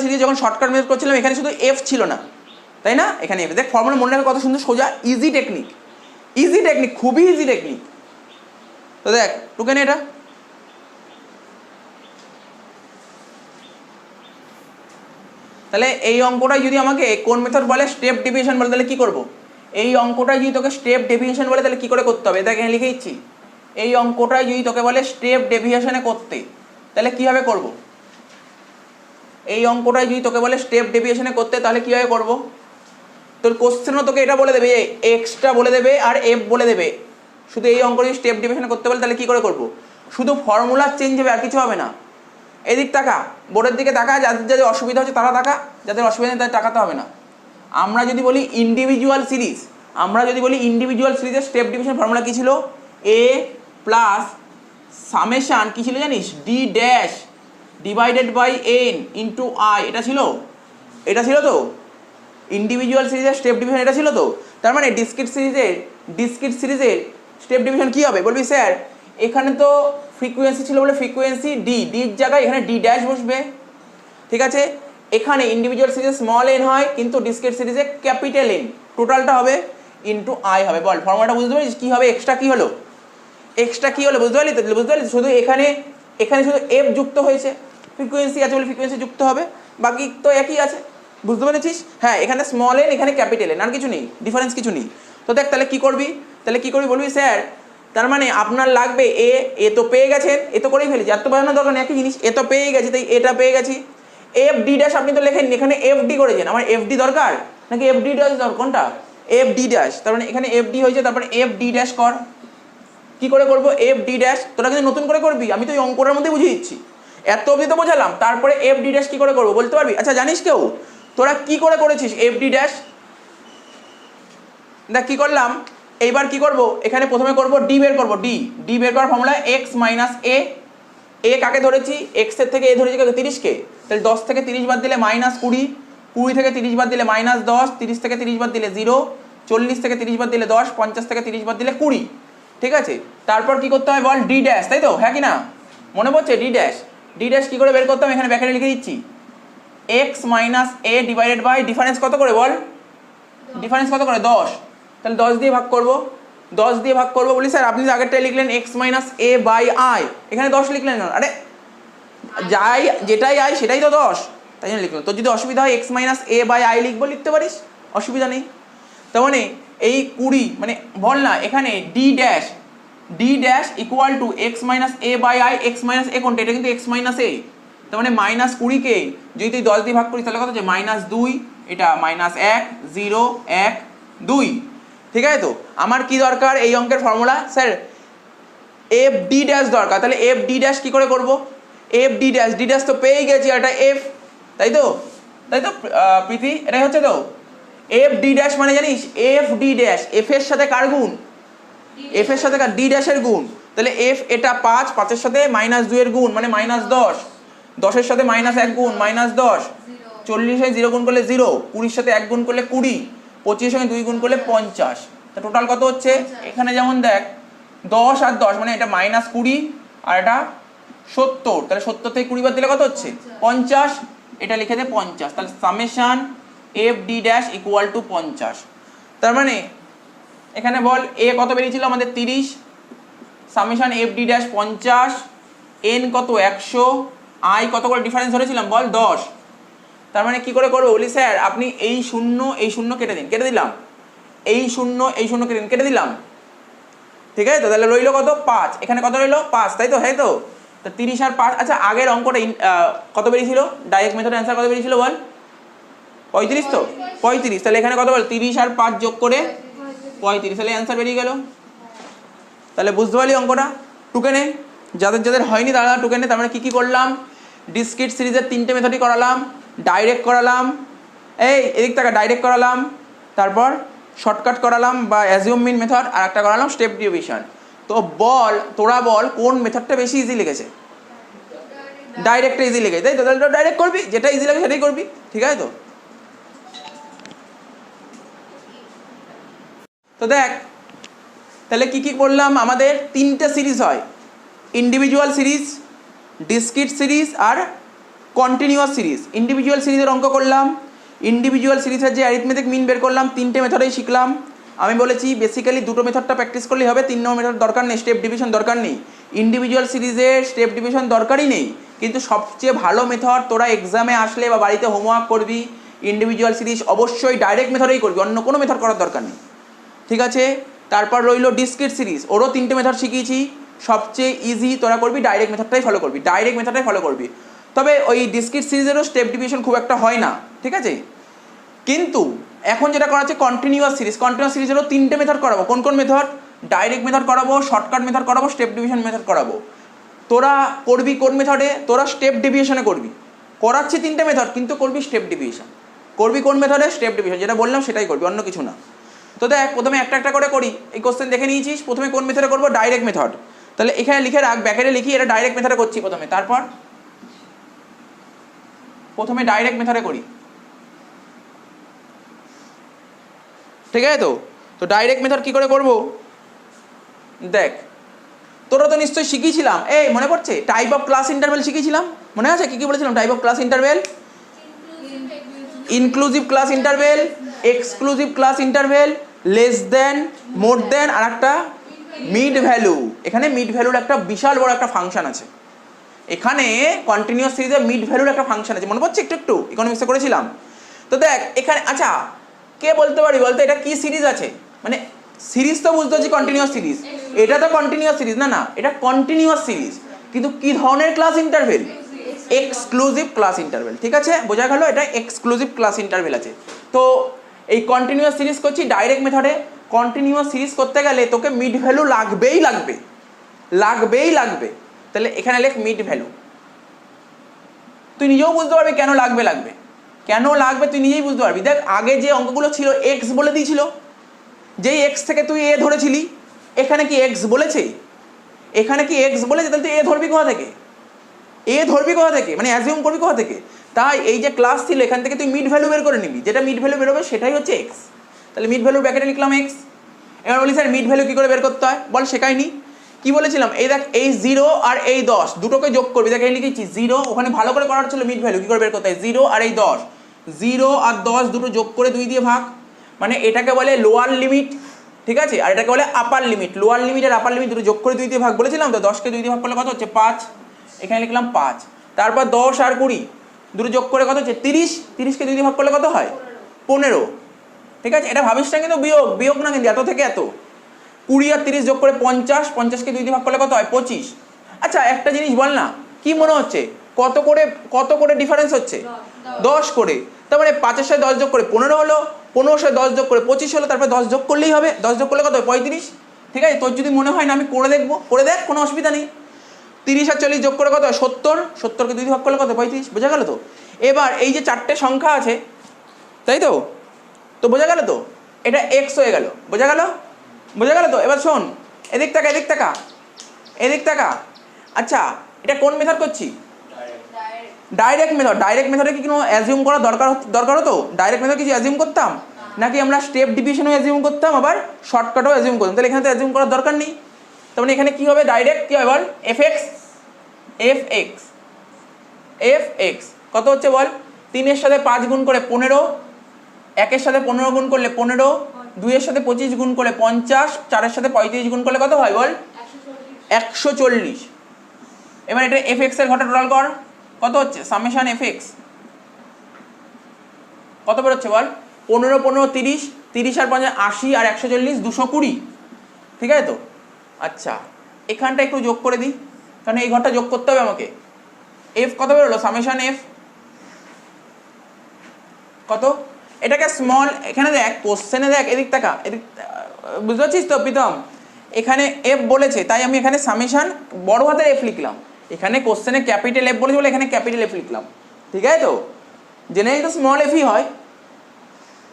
সিরিজ যখন শর্টকাট মেথড করছিলাম এখানে শুধু এফ ছিল না, তাই না, এখানে এফ। দেখ ফর্মুলা মনে রাখা কত সুন্দর সোজা, ইজি টেকনিক, খুবই ইজি টেকনিক। তো দেখ টুকেন এটা, তাহলে এই অঙ্কটাই যদি আমাকে কোন মেথড বলে স্টেপ ডেভিয়েশন বলে, তাহলে কি করব? এই অঙ্কটাই যদি তোকে স্টেপ ডেভিয়েশন বলে তাহলে কি করে করতে হবে, এটা এখানে লিখে দিচ্ছি। এই অঙ্কটাই যদি তোকে বলে স্টেপ ডেভিয়েশনে করতে তাহলে কীভাবে করব? এই অঙ্কটাই যদি তোকে বলে স্টেপ ডেভিয়েশনে করতে তাহলে কীভাবে করব? তোর কোশ্চেনও তোকে এটা বলে দেবে, এক্সটা বলে দেবে আর এফ বলে দেবে। শুধু এই অঙ্ক যদি স্টেপ ডেভিয়েশনে করতে বলে তাহলে কী করে করব? শুধু ফর্মুলা চেঞ্জ হবে আর কিছু হবে না। এদিক তাকা, বোর্ডের দিকে তাকা, যাদের অসুবিধা হচ্ছে তারা তাকা, যাদের অসুবিধা নেই তাদের তাকাতে হবে না। আমরা যদি বলি ইন্ডিভিজুয়াল সিরিজের স্টেপ ডিভিশন ফর্মুলা কী ছিল? এ প্লাস সামেশান কী ছিল জানিস? D dash divided by N into I, এটা ছিল তো ইন্ডিভিজুয়াল সিরিজের স্টেপ ডিভিশন, এটা ছিল তো। তার মানে ডিসক্রিট সিরিজের স্টেপ ডিভিশন কী হবে বলবি? স্যার এখানে তো ফ্রিকোয়েন্সি ছিল বলে ফ্রিকোয়েন্সি ডির জায়গায় এখানে ডি ড্যাশ বসবে, ঠিক আছে। এখানে ইন্ডিভিজুয়াল সিরিজে স্মল এন হয় কিন্তু ডিসক্রিট সিরিজে ক্যাপিটাল এন, টোটালটা হবে ইন্টু আই হবে। বল ফর্মুলাটা বুঝতে পারছিস কী হবে? এক্সট্রা কী হলো বুঝতে পারলি তো? শুধু এখানে শুধু এফ যুক্ত হয়েছে, ফ্রিকোয়েন্সি আছে বলে ফ্রিকোয়েন্সি যুক্ত হবে, বাকি তো একই আছে, বুঝতে পেরেছিস? হ্যাঁ এখানে স্মল এন এখানে ক্যাপিটাল এন, আর কিছু নেই, ডিফারেন্স কিছু নেই। তো দেখ তাহলে কী করবি বলবি স্যার তার মানে আপনার লাগবে এ তো পেয়ে গেছেন, এ তো করেই ফেলেছি, আর তো বোঝানোর দরকার নেই, একই জিনিস, এ তো পেয়ে গেছি তাই এটা পেয়ে গেছি। এফ ডি ড্যাশ আপনি তো লেখেন, এখানে এফ ডি করেছেন, আমার এফ ডি দরকার নাকি এফ ডি ড্যাশ দরকার? কোনটা? এফ ডি ড্যাশ, তার মানে এখানে এফ ডি হয়েছে, তারপরে এফ ডি ড্যাশ কর। কী করে করবো? এফ ডি ড্যাশ, তোরা কিন্তু নতুন করে করবি, আমি তো এই অঙ্কটার মধ্যে বুঝিয়ে দিচ্ছি, এত অবধি তো বোঝালাম। তারপরে এফ ডি ড্যাশ কী করে করবো বলতে পারবি? আচ্ছা জানিস কেউ তোরা কী করে করেছিস এফ ডি ড্যাশ? দেখ কী করলাম, এইবার কি করব, এখানে প্রথমে করব ডি বের করব, ডি বের করার ফর্মুলা এক্স মাইনাস এ কাকে ধরেছি? এক্সের থেকে এ ধরেছি 30কে, তাহলে 10 থেকে 30 বাদ দিলে -20, 20 থেকে 30 বাদ দিলে -10, 30 থেকে 30 বাদ দিলে 0, 40 থেকে 30 বাদ দিলে 10, 50 থেকে 30 বাদ দিলে 20, ঠিক আছে। তারপর কি করতে হয় বল? ডি ড্যাশ, তাই তো? হ্যাঁ কি না মনে পড়ছে? ডি ড্যাশ কী করে বের করতাম? এখানে ব্যাকেটে লিখে দিচ্ছি, X minus A divided by difference কত করে বল? ডিফারেন্স কত করে? 10, তাহলে 10 দিয়ে ভাগ করব, বলি স্যার আপনি আগেরটাই লিখলেন X minus A by I, এখানে 10 লিখলেন না, আরে যেটাই আই সেটাই তো 10, তাই জন্য লিখলাম। তো যদি অসুবিধা হয় X minus A by I লিখতে পারিস, অসুবিধা নেই। তার মানে এই 20 মানে বল না এখানে D dash equal to X minus A by I, X minus A কোনটা? এটা কিন্তু এক্স মাইনাস এ, তার মানে -20কে যদি তুই 10 দিয়ে ভাগ করিস তাহলে কত হচ্ছে? -2, এটা -1, 0, 1, 2, ঠিক আছে। তো আমার কি দরকার এই অঙ্কের formula? Sir F D dash দরকার, তাহলে এফ ডি ড্যাশ কী করে করব? F D dash, D dash তো পেয়েই গেছি, আর এটা এফ, তাই তো প্রীতি, এটাই হচ্ছে তো এফ ডি ড্যাশ মানে জানিস এফ ডি ড্যাশ, এফ এর সাথে কার গুণ, এফ এর সাথে ডি ড্যাশের গুণ, তাহলে এফ এটা 5, 5-এর সাথে -2 এর গুণ মানে -10, 10-এর সাথে -1 গুণ -10, 40-এ 0 গুণ করলে 0, 20-এর সাথে 1 গুণ করলে 20, 25-এর সঙ্গে 2 গুণ করলে 50, তা টোটাল কত হচ্ছে এখানে যেমন দেখ 10 আর 10 মানে এটা -20 আর এটা 70, তাহলে 70 থেকে 20 বাদ দিলে কত হচ্ছে 50, এটা লিখে দে 50, তাহলে summation F D dash equal two 50। তার মানে এখানে বল এ কত বেরিয়েছিল আমাদের 30, summation F D dash 50, N কত 100, আই কত করে ডিফারেন্স ধরেছিলাম বল 10। তার মানে কি করে করবো বলি স্যার, আপনি এই শূন্য কেটে দিন, কেটে দিলাম, এই শূন্য কেটে দিলাম, ঠিক আছে তো, তাহলে রইলো কত 5, এখানে কত রইলো 5, তাই তো, হ্যাঁ তো 30 আর 5। আচ্ছা আগের অঙ্কটা কত বেরিয়েছিল, ডাইরেক্ট মেথড অ্যান্সার কত বেরিয়েছিল বল 35, তো 35, তাহলে এখানে কত বল 30 আর 5 যোগ করে 35, তাহলে অ্যান্সার বেরিয়ে গেল। তাহলে বুঝতে পারলি অঙ্কটা, টুকে নে, যাদের হয়নি তারা টুকে নে। তার মানে কী করলাম, ডিসক্রিট সিরিজের 3টে মেথডই করালাম, ডাইরেক্ট করালাম, এদিক থেকে ডাইরেক্ট করালাম, তারপর শর্টকাট করালাম বা অ্যাজিউম মিন মেথড, আর একটা করালাম স্টেপ ডিভিশন। তো তোরা বল কোন মেথডটা বেশি ইজি লেগেছে, ডাইরেক্টটা ইজি লেগেছে, তাই তো, তাহলে ডাইরেক্ট করবি, যেটা ইজি লাগে সেটাই করবি, ঠিক আছে তো। তো দেখ তাহলে কি করলাম, আমাদের 3টে সিরিজ হয়, ইন্ডিভিজুয়াল সিরিজ, ডিসক্রিট সিরিজ আর কন্টিনিউয়াস সিরিজ। ইন্ডিভিজুয়াল সিরিজের অঙ্ক করলাম, ইন্ডিভিজুয়াল সিরিজের যে অ্যারিথমেটিক মিন বের করলাম, 3টে মেথডেই শিখলাম। আমি বলেছি বেসিক্যালি 2টো মেথডটা প্র্যাকটিস করলেই হবে, 3 নম্বর মেথড দরকার নেই, স্টেপ ডিভিশন দরকার নেই। ইন্ডিভিজুয়াল সিরিজের স্টেপ ডিভিশন দরকারই নেই, কিন্তু সবচেয়ে ভালো মেথড তোরা এক্সামে আসলে বা বাড়িতে হোমওয়ার্ক করবি, ইন্ডিভিজুয়াল সিরিজ অবশ্যই ডাইরেক্ট মেথডেই করবি, অন্য কোনো মেথড করার দরকার নেই, ঠিক আছে। তারপর রইলো ডিসক্রিট সিরিজ, ওরও 3টে মেথড শিখিয়েছি, সবচেয়ে ইজি তোরা করবি ডাইরেক্ট মেথডটাই ফলো করবি, তবে ওই ডিসক্রিট সিরিজেরও স্টেপ ডিভিশন খুব একটা হয় না, ঠিক আছে। কিন্তু এখন যেটা করা হচ্ছে কন্টিনিউয়াস সিরিজেরও 3টে মেথড করাবো। কোন মেথড, ডাইরেক্ট মেথড করাবো, শর্টকাট মেথড করাবো, স্টেপ ডিভিশন মেথড করাবো। তোরা করবি কোন মেথডে, তোরা স্টেপ ডিভিশনে করবি, করাচ্ছি 3টে মেথড কিন্তু করবি স্টেপ ডিভিশন, করবি কোন মেথডে, স্টেপ ডিভিশন, যেটা বললাম সেটাই করবি, অন্য কিছু না। তো দেখ প্রথমে একটা করে করি, এই কোশ্চেন দেখে নিয়েছিস, প্রথমে কোন মেথডে করবো, ডাইরেক্ট মেথড, তাহলে এখানে লিখে রাখ, ব্যাকেটে লিখি এটা ডাইরেক্ট মেথডে করছি প্রথমে, তারপর প্রথমে ডাইরেক্ট মেথডে করি, ঠিক আছে তো ডাইরেক্ট মেথড কী করে করবো দেখ, তোরা তো নিশ্চয়ই শিখিয়েছিলাম, মনে পড়ছে টাইপ অফ ক্লাস ইন্টারভেল শিখিয়েছিলাম, মনে আছে কী বলেছিলাম, type of class interval, inclusive class interval, exclusive class interval, less than, more than, আর একটা মিড ভ্যালু। এখানে মিড ভ্যালুর একটা বিশাল বড় একটা ফাংশন আছে, এখানে কন্টিনিউয়াস সিরিজে মিড ভ্যালুর একটা ফাংশন আছে, মনে পড়ছে একটু ইকোনমিক্সে করেছিলাম। তো দেখ এখানে আচ্ছা কে বলতে পারি বলতো এটা কি সিরিজ আছে, মানে সিরিজ তো বুঝতে হচ্ছে কন্টিনিউয়াস সিরিজ, এটা তো কন্টিনিউয়াস সিরিজ না, এটা কন্টিনিউয়াস সিরিজ, কিন্তু কি ধরনের class interval, exclusive class interval, ঠিক আছে, বোঝা গেল, এটা এক্সক্লুসিভ ক্লাস ইন্টারভেল আছে। তো এই কন্টিনিউয়াস সিরিজ করছি ডাইরেক্ট মেথডে, কন্টিনিউয়াস সিরিজ করতে গেলে তোকে মিড ভ্যালু লাগবেই লাগবে, তাহলে এখানে লেখ মিড ভ্যালু, তুই নিজেও বুঝতে পারবি কেন লাগবে তুই নিজেই বুঝতে পারবি। দেখ আগে যে অঙ্কগুলো ছিল এক্স বলে দিয়েছিল, যেই এক্স থেকে তুই এ ধরেছিলি, এখানে কি এক্স বলেছে, তাহলে তুই এ ধরবি কোথা থেকে, মানে অ্যাজিউম করবি কোথা থেকে। তাই এই যে ক্লাস ছিল এখান থেকে তুই মিড ভ্যালু বের করে নিবি, যেটা মিড ভ্যালু বেরোবে সেটাই হচ্ছে এক্স, তাহলে মিড ভ্যালু ব্র্যাকেটে লিখলাম এক্স। এবার বলি স্যার মিড ভ্যালু কী করে বের করতে হয় বল, শেখায়নি, কি বলেছিলাম, এই দেখ এই 0 আর এই 10 দুটোকে যোগ করবি, দেখ এই লিখেছি 0, ওখানে ভালো করে করার ছিল মিড ভ্যালু কী করে বের করতে হয়, 0 আর এই 10, 0 আর 10 দুটো যোগ করে 2 দিয়ে ভাগ, মানে এটাকে বলে লোয়ার লিমিট, ঠিক আছে, আর এটাকে বলে আপার লিমিট, লোয়ার লিমিট আর আপার লিমিট দুটো যোগ করে 2 দিয়ে ভাগ বলেছিলাম তো, 10কে 2 দিয়ে ভাগ করলে কত হচ্ছে 5, এখানে লিখলাম 5, তারপর 10 আর 20 দুটো যোগ করে কত হচ্ছে 30কে 2 দিয়ে ভাগ করলে কত হয় 15, ঠিক আছে, এটা ভাবিস না কিন্তু বিয়োগ না কিন্তু, এত থেকে এত, 20 আর 30 যোগ করে 50কে 2 দিয়ে ভাগ করলে কত হয় 25। আচ্ছা একটা জিনিস বল না, কি মনে হচ্ছে কত করে ডিফারেন্স হচ্ছে 10 করে, তার মানে 5-এর সাথে 10 যোগ করে 15 হলো, 15-এর সাথে 10 যোগ করে 25 হলো, তারপরে 10 যোগ করলেই হবে, 10 যোগ করলে কত হয় 35, ঠিক আছে। তোর যদি মনে হয় না আমি করে দেখ, কোনো অসুবিধা নেই। 30 আর 40 যোগ করে কত হয় 70, 70কে 2 দিয়ে ভাগ করলে কত 35, বোঝা গেল তো? এবার এই যে চারটে সংখ্যা আছে, তাই তো, তো বোঝা গেল তো, এটা এক্স হয়ে গেল, বোঝা গেল, বোঝা গেল তো? এবার শোন, এদিক টাকা, এদিক টাকা, এদিক টাকা। আচ্ছা, এটা কোন মেথড করছি? Direct method. ডাইরেক্ট মেথডে কি কোনো অ্যাজিউম করার দরকার হতো? ডাইরেক্ট মেথড কিছু অ্যাজিউম করতাম নাকি আমরা স্টেপ ডিভিশনও অ্যাজিউম করতাম, আবার শর্টকাটও অ্যাজিউম করতাম? তাহলে এখানে তো অ্যাজিউম করার দরকার নেই। তার মানে এখানে কী হবে? ডাইরেক্ট কী হবে বল? এফ এক্স কত হচ্ছে বল? 3-এর সাথে 5 গুণ করে 15, 1-এর সাথে 15 গুণ করলে 15, 2-এর সাথে 25 গুণ করলে 50, 4-এর সাথে 35 গুণ করলে কত হয় বল? 140। এবার এটা এফ এক্স এর ঘটা টোটাল কর, কত হচ্ছে? সামেশন এফ এক্স কত বেরোচ্ছে বল? 15 15 30, 30 আর 5 80 আর 140 220, ঠিক আছে তো? আচ্ছা, এখানটা একটু যোগ করে দিই, কারণ এই ঘরটা যোগ করতে হবে আমাকে। এফ কত বেরোলো? সামেশন এফ কত? এটাকে স্মল, এখানে দেখ কোশ্চেনে দেখ, এদিক টাকা, এদিক, বুঝতে পারছিস তো প্রীতম? এখানে এফ বলেছে তাই আমি এখানে সামেশন বড় হাতের এফ লিখলাম, এখানে কোশ্চেনে ক্যাপিটাল এফ বলেছে বলে এখানে ক্যাপিটাল এফ লিখলাম, ঠিক আছে তো? জেনারেলি তো স্মল এফই হয়,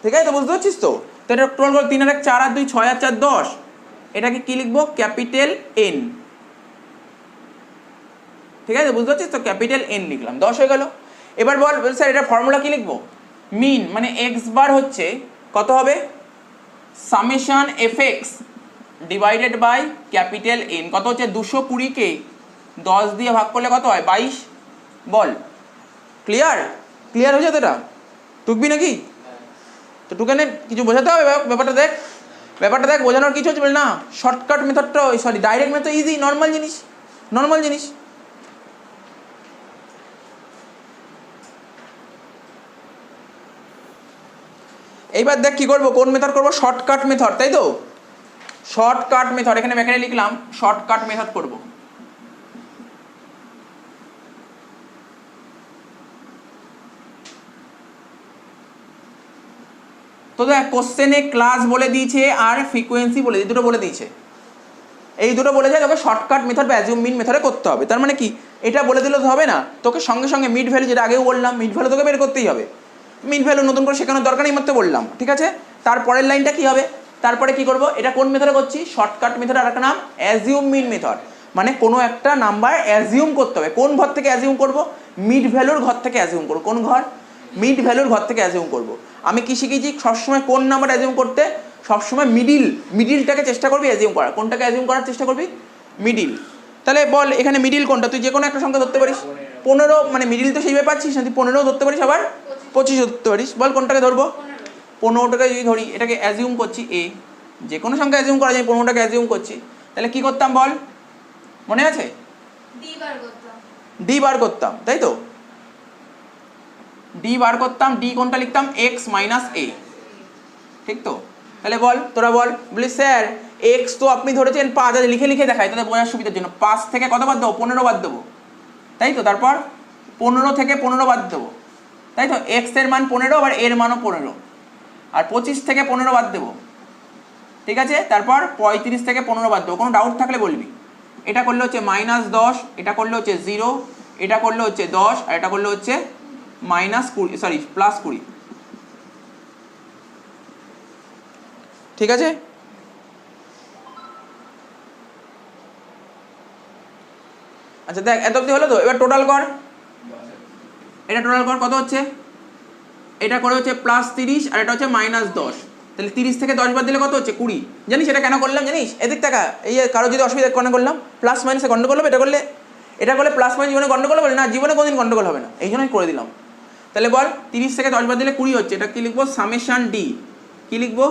ঠিক আছে তো? বুঝতে পারছিস তো? তো এটা টোটাল করে 3 আর 1 4 আর 2 6 আর 4 10, এটাকে কি লিখবো? ক্যাপিটাল এন, ঠিক আছে? বুঝতে পারছিস তো? ক্যাপিটাল এন লিখলাম, 10 হয়ে গেল। এবার বল স্যার এটা ফর্মুলা কি লিখবো? মিন মানে এক্স বার হচ্ছে কত হবে? Summation F X divided by capital N, কত হচ্ছে? 220কে 10 দিয়ে ভাগ করলে কত হয়? 22, বল। ক্লিয়ার? ক্লিয়ার হয়ে যাবে? এটা টুকবি নাকি? তো টুকানে কিছু বোঝাতে হবে ব্যাপারটা? দেখ ব্যাপারটা দেখ, বোঝানোর কিছু হচ্ছে বলে না। শর্টকাট মেথডটা, sorry direct method easy, normal জিনিস, নর্মাল জিনিস। এইবার দেখ কি করবো, কোন মেথড করবো? শর্টকাট মেথড, তাই তো? শর্টকাট মেথড, এখানে ব্যাখ্যাটা লিখলাম, শর্টকাট মেথড করব। তো দেখ কোশ্চেনে ক্লাস বলে দিয়েছে আর ফ্রিকোয়েন্সি বলে দিয়েছে, দুটো বলে দিয়েছে, এই দুটো বলে যায় তোকে শর্টকাট মেথড বা অ্যাজিউম মিন মেথডে করতে হবে। তার মানে কি, এটা বলে দিলে তো হবে না, তোকে সঙ্গে সঙ্গে মিড ভ্যালু, যেটা আগেও বললাম, মিড ভ্যালু তোকে বের করতেই হবে। মিড ভ্যালু নতুন করে শেখানোর দরকার নেই, মাত্র বললাম, ঠিক আছে? তারপরের লাইনটা কি হবে? তারপরে কি করব? এটা কোন মেথডে করছি? শর্টকাট মেথড, আর একটা নাম অ্যাজিউম মিন মেথড। মানে কোনো একটা নাম্বার অ্যাজিউম করতে হবে। কোন ঘর থেকে অ্যাজিউম করব? মিড ভ্যালুর ঘর থেকে অ্যাজিউম করব। কোন ঘর? মিড ভ্যালুর ঘর থেকে অ্যাজিউম করব। আমি কি শিখেছি? সবসময় কোন নাম্বার অ্যাজিউম করতে? সবসময় মিডিলটাকে চেষ্টা করবি অ্যাজিউম করার। কোনটাকে অ্যাজিউম করার চেষ্টা করবি? মিডিল। তাহলে বল এখানে মিডিল কোনটা? তুই যে কোনো একটা সংখ্যা ধরতে পারিস। 15, মানে মিডিল তো সেইভাবে পাচ্ছিস না, তুই 15 ধরতে পারিস, আবার 25 ধরতে পারিস। বল কোনটাকে ধরবো? 15টাকে যদি ধরি, এটাকে অ্যাজিউম করছি এ, যে কোনো সংখ্যা অ্যাজিউম করা যায়, 15টাকে অ্যাজিউম করছি। তাহলে কি করতাম বল? মনে আছে? ডি বার করতাম, তাই তো? ডি বার করতাম। ডি কোনটা লিখতাম? এক্স মাইনাস এ, ঠিক তো? তাহলে বল, তোরা বল, বলি স্যার এক্স তো আপনি ধরেছেন 5, লিখে লিখে দেখাই তাদের বোঝার সুবিধার জন্য। 5 থেকে কত বাদ দেবো? 15 বাদ দেবো, তাই তো? তারপর 15 থেকে 15 বাদ দেবো, তাই তো? এক্স এর মান 15, আবার এর মানও 15, আর 25 থেকে 15 বাদ দেবো, ঠিক আছে? তারপর 35 থেকে 15 বাদ দেবো। কোনো ডাউট থাকলে বলবি। এটা করলে হচ্ছে -10, এটা করলে হচ্ছে 0, এটা করলে হচ্ছে 10, আর এটা করলে হচ্ছে -20, সরি +20, ঠিক আছে? আচ্ছা দেখ, এত অবধি হলো তো? এবার টোটাল কর, এটা টোটাল কর, কত হচ্ছে? এটা করে হচ্ছে +30, আর এটা হচ্ছে -10। তাহলে 30 থেকে 10 বাদ দিলে কত হচ্ছে? 20। জানিস এটা কেন করলাম? জানিস এদিক টাকা, এই কারো যদি অসুবিধা কেন করলাম? প্লাস মাইনাসে গন্ডগোল হবে, এটা করলে প্লাস মাইনাস জীবনে গন্ডগোল হবে না, জীবনে কোনোদিন গন্ডগোল হবে না, এই জন্যই করে দিলাম। তাহলে বল 30 থেকে 10 বাদ দিলে 20 হচ্ছে, এটা কি লিখবো? Summation D. কি লিখবো?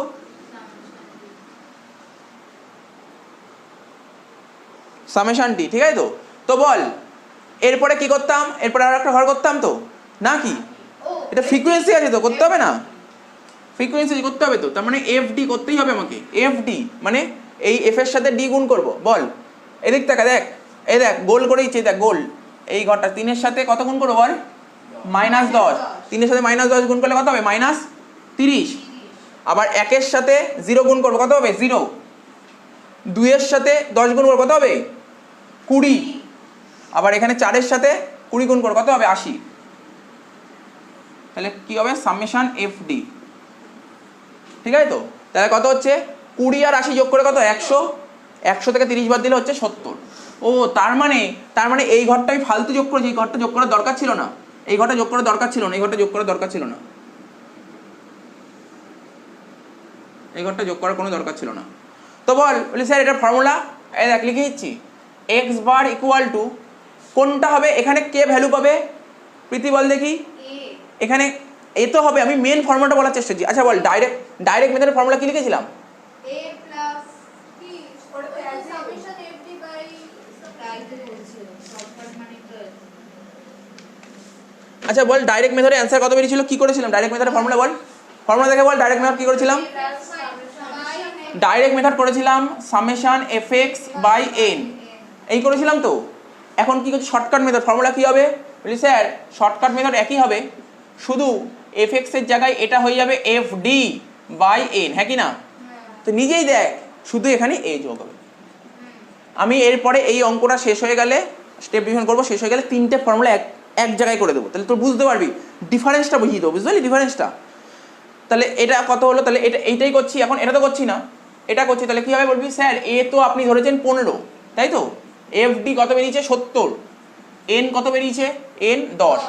সামেশন ডি, ঠিক আছে তো? তো বল এরপরে কি করতাম? এরপরে আর একটা ঘর করতাম তো, না কি? এটা ফ্রিকোয়েন্সি আছে তো, করতে হবে না? ফ্রিকোয়েন্সি করতে হবে তো, তার মানে এফ ডি করতেই হবে আমাকে। এফ ডি মানে এই এফ এর সাথে ডি গুণ করব। বল এদিক টাকা, দেখ এই দেখ গোল করেইছে, দেখ গোল, এই ঘরটা 3 এর সাথে কত গুণ করবো বল? -10। 3 এর সাথে -10 গুণ করলে কত হবে? -30। আবার 1 এর সাথে 0 গুণ করবো, কত হবে? 0। 2 এর সাথে 10 গুণ করবো, কত হবে? 20। আবার এখানে 4-এর সাথে 20 গুণ করো, কত হবে 80। তাহলে কি হবে সামেশন এফ ডি, ঠিক আছে তো। তাহলে কত হচ্ছে 20 আর 80 যোগ করে কত 100, 100 থেকে 30 বাদ দিলে হচ্ছে 70। ও তার মানে এই ঘরটা আমি ফালতু যোগ করেছি, এই ঘরটা যোগ করার দরকার ছিল না, এই ঘরটা যোগ করার দরকার ছিল না, এই ঘরটা যোগ করার দরকার ছিল না, এই ঘরটা যোগ করার কোনো দরকার ছিল না। তো বলি স্যার এটার ফর্মুলা এই দেখ লিখে দিচ্ছি, এক্স বার ইকুয়াল টু কোনটা হবে, এখানে কে ভ্যালু পাবে প্রীতি বল দেখি, এখানে এ তো হবে, আমি মেন ফর্মুলাটা বলার চেষ্টা করছি। আচ্ছা বল ডাইরেক্ট মেথডের ফর্মুলা কি লিখেছিলাম, a প্লাস কি summation F D by right বলছিল শর্টকাট মানে তো। আচ্ছা বল ডাইরেক্ট মেথডের অ্যান্সার কত বেরিয়েছিল, কি করেছিলাম ডাইরেক্ট মেথডের ফর্মুলা বল, ফর্মুলা দেখে বল ডাইরেক্ট মেথড কি করেছিলাম, ডাইরেক্ট মেথড করেছিলাম summation F X by N, এই করেছিলাম তো। এখন কি করছি শর্টকাট মেথড, ফর্মুলা কি হবে বলি স্যার শর্টকাট মেথড একই হবে, শুধু এফ এক্স এর জায়গায় এটা হয়ে যাবে এফ ডি বাই এন, হ্যাঁ কি না, তো নিজেই দেখ শুধু এখানে এ যোগ হবে। আমি এরপরে এই অঙ্কটা শেষ হয়ে গেলে স্টেপ ডিভিশন করবো, শেষ হয়ে গেলে 3টে ফর্মুলা এক জায়গায় করে দেবো, তাহলে তোর বুঝতে পারবি ডিফারেন্সটা বুঝিয়ে দেবো, বুঝতে পারলি ডিফারেন্সটা। তাহলে এটা কত হলো, তাহলে এইটাই করছি এখন, এটা তো করছি না, এটা করছি, তাহলে কি হবে বলবি স্যার এ তো আপনি ধরেছেন 15, তাই তো, এফ ডি কত বেরিয়েছে 70, এন কত বেরিয়েছে এন 10,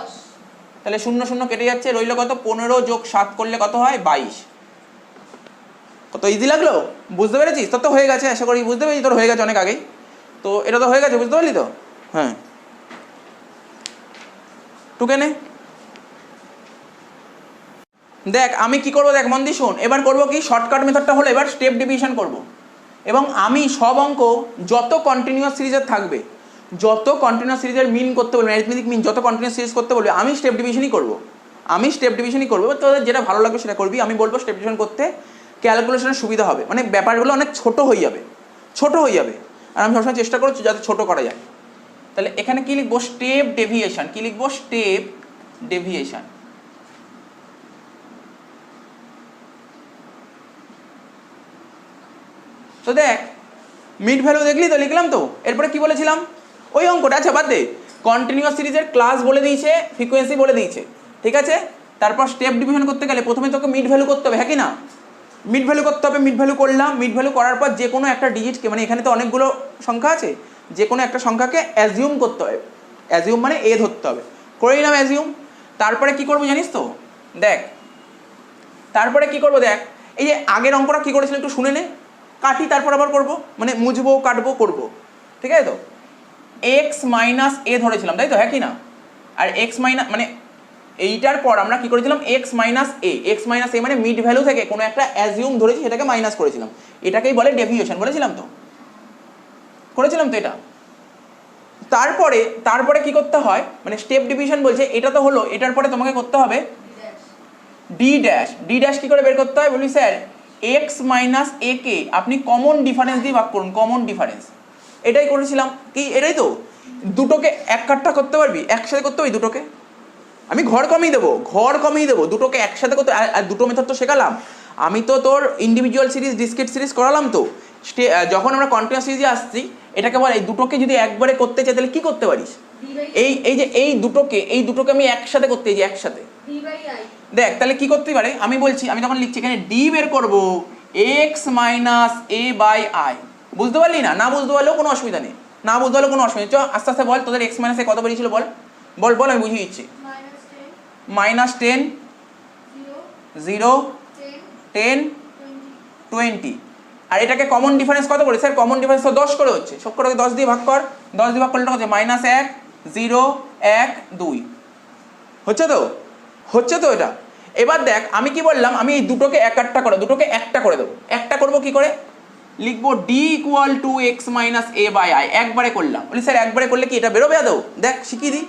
তাহলে 0 0 কেটে যাচ্ছে, রইল কত 15 যোগ 7 করলে কত হয় 22। কত ইজি লাগলো, বুঝতে পেরেছিস, তোর তো হয়ে গেছে, আশা করি বুঝতে পেরেছিস, তোর হয়ে গেছে অনেক আগেই, তো এটা তো হয়ে গেছে, বুঝতে পারলি তো। হ্যাঁ টুকে নে, দেখ আমি কি করবো, দেখ মন দিয়ে শোন, এবার করবো কি শর্টকাট মেথডটা হলো এবার স্টেপ ডিভিশন করব, এবং আমি সব অঙ্ক যত কন্টিনিউয়াস সিরিজের থাকবে, যত কন্টিনিউয়াস সিরিজের মিন করতে বলবে, অ্যারিথমেটিক মিন যত কন্টিনিউয়াস সিরিজ করতে বলবে আমি স্টেপ ডিভিশনই করবো, তোদের যেটা ভালো লাগবে সেটা করবি, আমি বলবো স্টেপ ডিভিশন করতে ক্যালকুলেশনের সুবিধা হবে, মানে ব্যাপারগুলো অনেক ছোট হয়ে যাবে, আর আমি সবসময় চেষ্টা করছি যাতে ছোট করা যায়। তাহলে এখানে কি লিখবো স্টেপ ডেভিয়েশন, কি লিখবো স্টেপ ডেভিয়েশন, তো দেখ মিড ভ্যালু দেখলি তো লিখলাম তো, এরপরে কি বলেছিলাম ওই অঙ্কটা, আচ্ছা বাদ দে, কন্টিনিউয়াস সিরিজের ক্লাস বলে দিয়েছে, ফ্রিকোয়েন্সি বলে দিয়েছে, ঠিক আছে। তারপর স্টেপ ডিভিশন করতে গেলে প্রথমে তোকে মিড ভ্যালু করতে হবে, হ্যাঁ কি না, মিড ভ্যালু করতে হবে, মিড ভ্যালু করলাম, মিড ভ্যালু করার পর যে কোনো একটা ডিজিটকে, মানে এখানে তো অনেকগুলো সংখ্যা আছে, যে কোনো একটা সংখ্যাকে অ্যাজিউম করতে হবে, অ্যাজিউম মানে এ ধরতে হবে, করে নিলাম অ্যাজিউম। তারপরে কি করবো জানিস তো, দেখ তারপরে কি করবো, দেখ এই যে আগের অঙ্কটা কি করেছিল একটু শুনে নে, কাটি তারপর আবার করবো, মানে মুছবো কাটবো করবো, ঠিক আছে তো। এক্স মাইনাস এ ধরেছিলাম তাই তো, হ্যাঁ কি না, আর এক্স মাইনাস মানে এইটার পর আমরা কি করেছিলাম এক্স মাইনাস এ মানে মিড ভ্যালু থেকে কোনো একটা অ্যাজিউম ধরেছি সেটাকে মাইনাস করেছিলাম, এটাকেই বলে ডেভিয়েশন, বলেছিলাম তো, করেছিলাম তো এটা। তারপরে কি করতে হয়, মানে স্টেপ ডিভিশন বলছে এটা তো হলো, এটার পরে তোমাকে করতে হবে ডি ড্যাশ কি করে বের করতে হয় বলি স্যার এক্স মাইনাস এ কে আপনি কমন ডিফারেন্স দিয়ে ভাগ করুন, কমন ডিফারেন্স, এটাই করেছিলাম কি, এটাই তো। দুটোকে এক কাটটা করতে পারবি, একসাথে করতে পারবি দুটোকে, আমি ঘর কমিয়ে দেবো, দুটোকে একসাথে করতে, আর দুটো মেথড তো শেখালাম আমি, তো তোর ইন্ডিভিজুয়াল সিরিজ ডিসক্রিট সিরিজ করালাম তো, যখন আমরা কন্টিনিউয়াস সিরিজে আসছি এটাকে বল এই দুটোকে যদি একবারে করতে চাই তাহলে কি করতে পারিস, এই যে এই দুটোকে আমি একসাথে করতে চাই, একসাথে দেখ তাহলে কি করতে পারে, আমি বলছি, আমি তখন লিখছি এখানে ডি বের করবো X minus A by I, বুঝতে পারলি না, বুঝতে পারলেও কোনো অসুবিধা নেই, চ আস্তে আস্তে বল তোদের এক্স মাইনাস এ কত বেরিয়েছিল বল আমি বুঝিয়ে দিচ্ছি, -10 0 10 20, আর এটাকে কমন ডিফারেন্স কত করে স্যার, কমন ডিফারেন্স তো 10 করে হচ্ছে, সব করে 10 দিয়ে ভাগ কর, 10 দিয়ে ভাগ করলে হচ্ছে -1 0 1 2, হচ্ছে তো এটা। এবার দেখ আমি কি বললাম, আমি এই দুটোকে একটা করে দেবো, একটা করবো কি করে, লিখবো D equal to X minus A by I, একবারে করলাম, বলি স্যার একবারে করলে কি এটা বেরোবে আদৌ, দেখ শিখিয়ে দিই,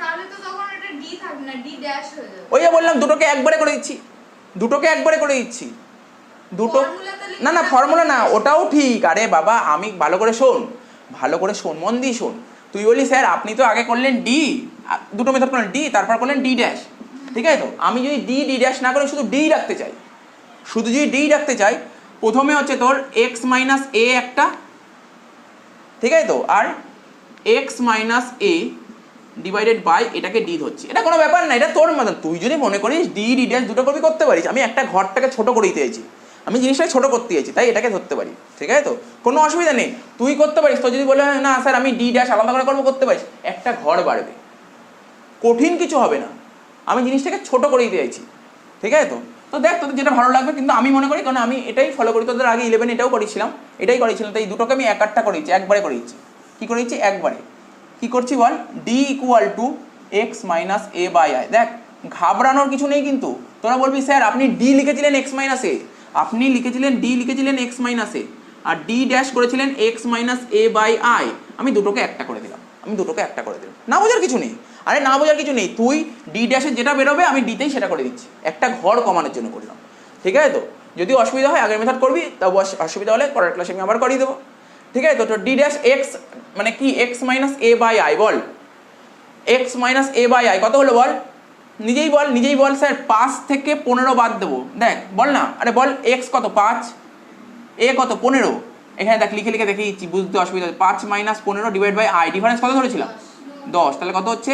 তাহলে তো তখন এটা ডি থাকবে না, ডি ড্যাশ হয়ে যাবে, ওই যে বললাম দুটোকে একবারে করে দিচ্ছি, দুটো না ফর্মুলা না, ওটাও ঠিক, আরে বাবা আমি ভালো করে শোন, মন দিয়ে শোন, তুই বলি স্যার আপনি তো আগে করলেন ডি, দুটো মেথড করলেন ডি, তারপর করলেন ডি ড্যাশ, ঠিক আছে তো, আমি যদি ডি ড্যাশ না করে শুধু ডি রাখতে চাই, প্রথমে হচ্ছে তোর এক্স মাইনাস এ একটা, ঠিক আছে তো, আর X minus A divided by এটাকে ডি ধরছি, এটা কোনো ব্যাপার না, এটা তোর মতন। তুই যদি মনে করিস ডি ডি ড্যাশ দুটো করবি করতে পারিস, আমি একটা ঘরটাকে ছোট করে দিতে চাইছি, আমি জিনিসটাকে ছোট করতে চাইছি, তাই এটাকে ধরতে পারি, ঠিক আছে তো, কোনো অসুবিধা নেই, তুই করতে পারিস। তো যদি বলে না স্যার আমি ডি ড্যাশ আলাদা করে করবো, করতে পারিস, একটা ঘর বাড়বে, কঠিন কিছু হবে না, আমি জিনিসটাকে ছোট করে দিতে চাইছি, ঠিক আছে তো। তো দেখ তোদের যেটা ভালো লাগবে, কিন্তু আমি মনে করি, কারণ আমি এটাই ফলো করি, তোদের আগে 11 এটাও করেছিলাম, এটাই করেছিলাম, তাই দুটোকে আমি এক আটটা করেছি, একবারে করেছি। কী করেছি? একবারে। কী করছি বল? D equal to X minus A by I. দেখ ঘাবড়ানোর কিছু নেই, কিন্তু তোরা বলবি স্যার আপনি ডি লিখেছিলেন এক্স মাইনাস এ, আপনি লিখেছিলেন ডি লিখেছিলেন এক্স মাইনাস এ, আর ডি ড্যাশ করেছিলেন X minus A by I, আমি দুটোকে একটা করে দিলাম, না বোঝার কিছু নেই, আরে না বোঝার কিছু নেই, তুই ডি ড্যাশের যেটা বেরোবে আমি ডিতেই সেটা করে দিচ্ছি, একটা ঘর কমানোর জন্য করলাম, ঠিক আছে তো। যদি অসুবিধা হয় আগের মেথড করবি, তাও অসুবিধা হলে পরের ক্লাসে আমি আবার করিয়ে দেবো, ঠিক আছে তো। তো ডি ড্যাশ এক্স মানে কি? X minus A by I, বল X minus A by I কত হলো বল? নিজেই বল স্যার। 5 থেকে 15 বাদ দেবো, দেখ বল না, আরে বল এক্স কত? 5, এ কত? 15, এখানে দেখ লিখে লিখে দেখিয়েছি, বুঝতে অসুবিধা হচ্ছে। 5 minus 15 divide by I, difference কত ধরেছিলাম? 10, তাহলে কত হচ্ছে?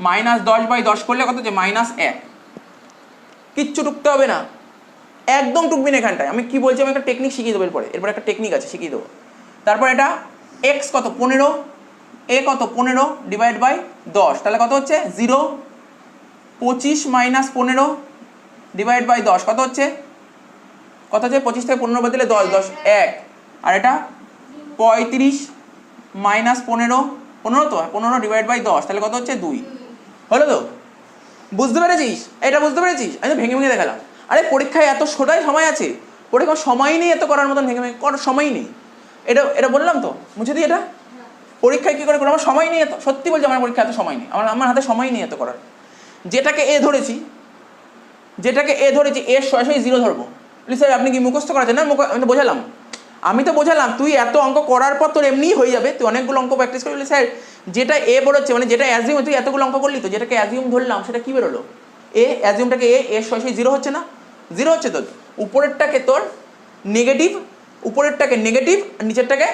মাইনাস 10 বাই 10 করলে কত হচ্ছে? -1। কিচ্ছু টুকতে হবে না, একদম টুকবি না এখানটায়। আমি কি বলছি, আমি একটা টেকনিক শিখিয়ে দেবো এরপরে একটা টেকনিক আছে, শিখিয়ে দেবো। তারপর এটা এক্স কত? 15, এ কত? 15 ডিভাইড বাই 10, তাহলে কত হচ্ছে? 0। 25 মাইনাস 15 ডিভাইড বাই 10 কত হচ্ছে? 25 থেকে 15 বাদ দিলে 10, 10 1, আর এটা 35 মাইনাস 15 তো 15 ডিভাইড বাই 10, তাহলে কত হচ্ছে? 2। হলো তো? বুঝতে পেরেছিস? এটা বুঝতে পেরেছিস? আমি তো ভেঙে ভেঙে দেখালাম। আরে পরীক্ষায় এত ছোটাই সময় আছে, পরীক্ষার সময় নেই এত করার মতন ভেঙে ভেঙে করার সময় নেই। এটা বললাম তো, মুছে দিই এটা। পরীক্ষায় কী করে করবো? আমার সময় নেই এত, সত্যি বলছি আমার পরীক্ষা এত সময় নেই, আমার হাতে সময় নেই এত করার। যেটাকে এ ধরেছি এর সরাসরি 0 ধরবো। স্যার আপনি কি মুখস্থ করাচ্ছেন? না, আমি তো বোঝালাম, তুই এত অঙ্ক করার পর তোর এমনিই হয়ে যাবে, তুই অনেকগুলো অঙ্ক প্র্যাকটিস করবি। স্যার যেটা এ বেরোচ্ছে, মানে যেটা অ্যাজিউম, তুই এতগুলো অঙ্ক করলি তো, যেটাকে অ্যাজিউম ধরলাম সেটা কি বেরোলো? এ, অ্যাজিউমটাকে এর সরাসরি 0 হচ্ছে না? 0 হচ্ছে তো। উপরেরটাকে তোর নেগেটিভ, নেগেটিভ, আর নিচেরটাকে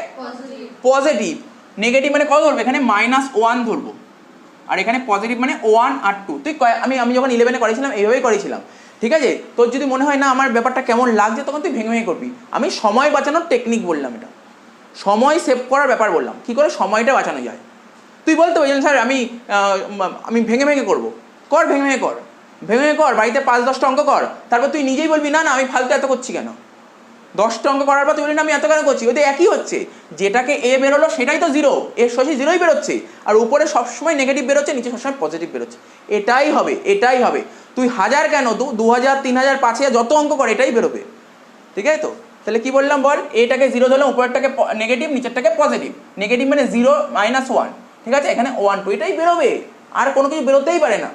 পজিটিভ। নেগেটিভ মানে কত ধরবো? এখানে -1 ধরবো, আর এখানে পজিটিভ মানে 1 আর 2। তুই আমি যখন 11-এ করেছিলাম এইভাবেই করেছিলাম, ঠিক আছে। তোর যদি মনে হয় না আমার ব্যাপারটা কেমন লাগছে, তখন তুই ভেঙে ভেঙে করবি। আমি সময় বাঁচানোর টেকনিক বললাম, এটা সময় সেভ করার ব্যাপার বললাম, কী করে সময়টা বাঁচানো যায়। তুই বলতে পারছিস স্যার আমি ভেঙে ভেঙে করবো, ভেঙে ভেঙে কর, বাড়িতে 5-10টা অঙ্ক কর, তারপর তুই নিজেই বলবি না আমি ফালতু এত করছি কেন। 10টা অঙ্ক করার পর তুই বলি না আমি এত কেন করছি, ওদের একই হচ্ছে। যেটাকে এ বেরোলো সেটাই তো 0, এর সরাসরি 0ই বেরোচ্ছে, আর উপরে সবসময় নেগেটিভ বেরোচ্ছে, নিচে সবসময় পজিটিভ বেরোচ্ছে। এটাই হবে। তুই 1000 কেন, 2000, 3000, 5000 যত অঙ্ক কর এটাই বেরোবে, ঠিক আছে তো। তাহলে কি বললাম বল? এটাকে 0 ধরলাম, উপরেরটাকে নেগেটিভ, নিচেরটাকে পজিটিভ। নেগেটিভ মানে 0 -1, ঠিক আছে, এখানে 1 2, এটাই বেরোবে, আর কোনো কিছু বেরোতেই পারে না,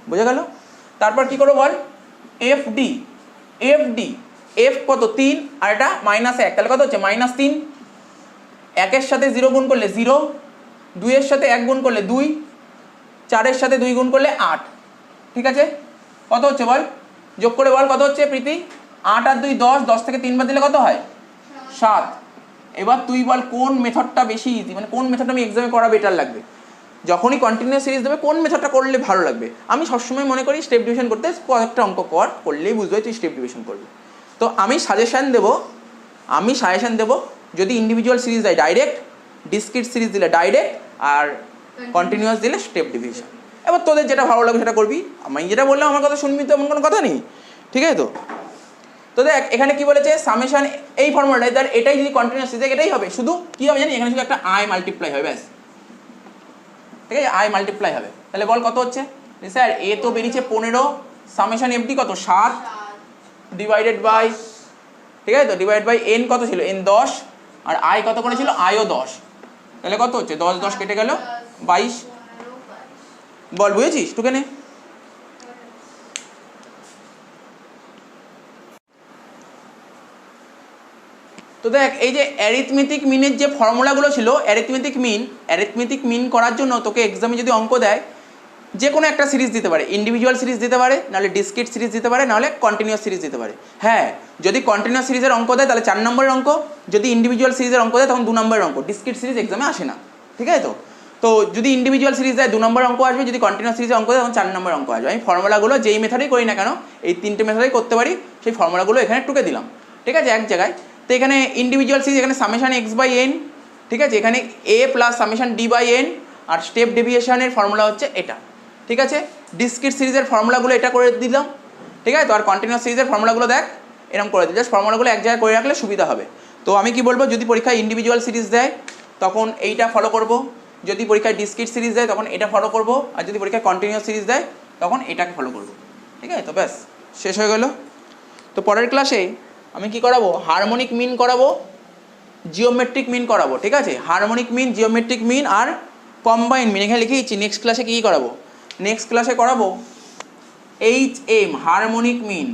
বোঝা গেল? তারপর কি করবো বল? এফ কত? 3, আর এটা -1, তাহলে কত হচ্ছে? -3। 1-এর সাথে 0 গুণ করলে 0, 2-এর সাথে 1 গুণ করলে 2, 4-এর সাথে 2 গুণ করলে 8, ঠিক আছে। কত হচ্ছে বল? যোগ করে বল কত হচ্ছে প্রীতি? 8 আর 2 10, 10 থেকে 3 বাদ দিলে কত হয়? 7। এবার তুই বল কোন মেথডটা বেশি ইজি, মানে কোন মেথডটা আমি এক্সামে করা বেটার লাগবে? যখনই কন্টিনিউয়াস সিরিজ দেবে কোন মেথডটা করলে ভালো লাগবে? আমি সবসময় মনে করি স্টেপ ডিভিশন করতে, কয়েকটা অঙ্ক করলেই বুঝবে তুই স্টেপ ডিভিশন করবি। তো আমি সাজেশান দেবো, যদি ইন্ডিভিজুয়াল সিরিজ দেয় ডাইরেক্ট, ডিসক্রিট সিরিজ দিলে ডাইরেক্ট, আর কন্টিনিউয়াস দিলে স্টেপ ডিভিশন। এবার তোদের যেটা ভালো লাগে সেটা করবি, আমি যেটা বললাম আমার কথা শুনবি, তো এমন কোনো কথা নেই, ঠিক আছে তো। তো দেখ এখানে কি বলেছে, সামেশন এই ফর্মুলাটাই, তার এটাই যদি কন্টিনিউয়াস সিরিজ এটাই হবে, শুধু কি হবে জানি, এখানে শুধু একটা আই মাল্টিপ্লাই হবে ব্যাস, ঠিক আছে, আই মাল্টিপ্লাই হবে। তাহলে বল কত হচ্ছে? স্যার এ তো বেরিয়েছে 15, সামেশন এফডি কত? 7 ডিভাইডেড বাই, ঠিক আছে তো, ডিভাইড বাই এন কত ছিল? এন 10, আর আই কত করেছিল? আইও 10, তাহলে কত হচ্ছে? 10 10 কেটে গেল 22। বল বুঝেছিস? টুকে নে। তো দেখ এই যে অ্যারিথমেটিক মিনের যে ফর্মুলাগুলো ছিল, অ্যারিথমেটিক মিন করার জন্য তোকে এক্সামে যদি অঙ্ক দেয়, যে কোনো একটা সিরিজ দিতে পারে, ইন্ডিভিজুয়াল সিরিজ দিতে পারে, নাহলে ডিসক্রিট সিরিজ দিতে পারে, নাহলে কন্টিনিউয়াস সিরিজ দিতে পারে। হ্যাঁ, যদি কন্টিনিউয়াস সিরিজের অঙ্ক দেয় তাহলে 4 নম্বরের অঙ্ক, যদি ইন্ডিভিজুয়াল সিরিজের অঙ্ক দেয় তখন 2 নম্বরের অঙ্ক। ডিসক্রিট সিরিজ এক্সামে আসে না, ঠিক আছে তো। তো যদি ইন্ডিভিজুয়াল সিরিজ দেয় 2 নম্বর অঙ্ক আসবে, যদি কন্টিনিউয়াস সিরিজে অঙ্ক দেয় তখন 4 নম্বর অঙ্ক আসবে। আমি ফর্মুলাগুলো যেই মেথডেই করি না কেন, এই 3টে মেথডেই করতে পারি, সেই ফর্মুলাগুলো এখানে টুকে দিলাম, ঠিক আছে, এক জায়গায়। তো এখানে ইন্ডিভিজুয়াল সিরিজ, এখানে সামেশন x/n, ঠিক আছে, এখানে a প্লাস সামেশন d/n, আর স্টেপ ডেভিয়েশনের ফর্মুলা হচ্ছে এটা, ঠিক আছে। ডিসক্রিট সিরিজের ফর্মুলাগুলো এটা করে দিলাম, ঠিক আছে। তো আর কন্টিনিউয়াস সিরিজের ফর্মুলাগুলো দেখ এরকম করে দিই, জাস্ট ফর্মুলাগুলো এক জায়গায় করে রাখলে সুবিধা হবে। তো আমি কি বলবো, যদি পরীক্ষায় ইন্ডিভিজুয়াল সিরিজ দেয় তখন এইটা ফলো করব, যদি পরীক্ষায় ডিসক্রিট সিরিজ দেয় তখন এটা ফলো করব, আর যদি পরীক্ষায় কন্টিনিউয়াস সিরিজ দেয় তখন এটাকে ফলো করব, ঠিক আছে। তো ব্যাস শেষ হয়ে গেল। তো পরের ক্লাসে আমি কি করাবো, হারমোনিক মিন করাবো, জিওমেট্রিক মিন করাবো, ঠিক আছে। হারমোনিক মিন, জিওমেট্রিক মিন আর কম্বাইন মিন এখানে লিখে দিচ্ছি। নেক্সট ক্লাসে কী করাবো, নেক্সট ক্লাসে করাবো HM harmonic mean,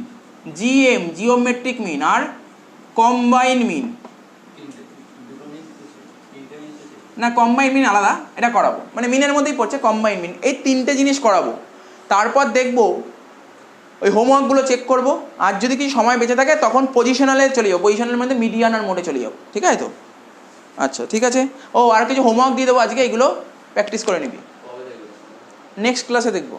GM geometric mean, আর কম্বাইন মিন। না, কম্বাইন মিন আলাদা, এটা করাবো, মানে মিনের মধ্যেই পড়ছে কম্বাইন মিন। এই 3টে জিনিস করাবো, তারপর দেখবো ওই হোমওয়ার্কগুলো চেক করব, আর যদি কিছু সময় বেঁচে থাকে তখন পজিশনালে চলে যাবো, পজিশনালের মধ্যে মিডিয়ান আর মোডে চলে যাবো, ঠিক আছে। তো আচ্ছা ঠিক আছে। ও আর কিছু হোমওয়ার্ক দিয়ে দেবো আজকে, এইগুলো প্র্যাকটিস করে নিবি, নেক্সট ক্লাসে দেখবো।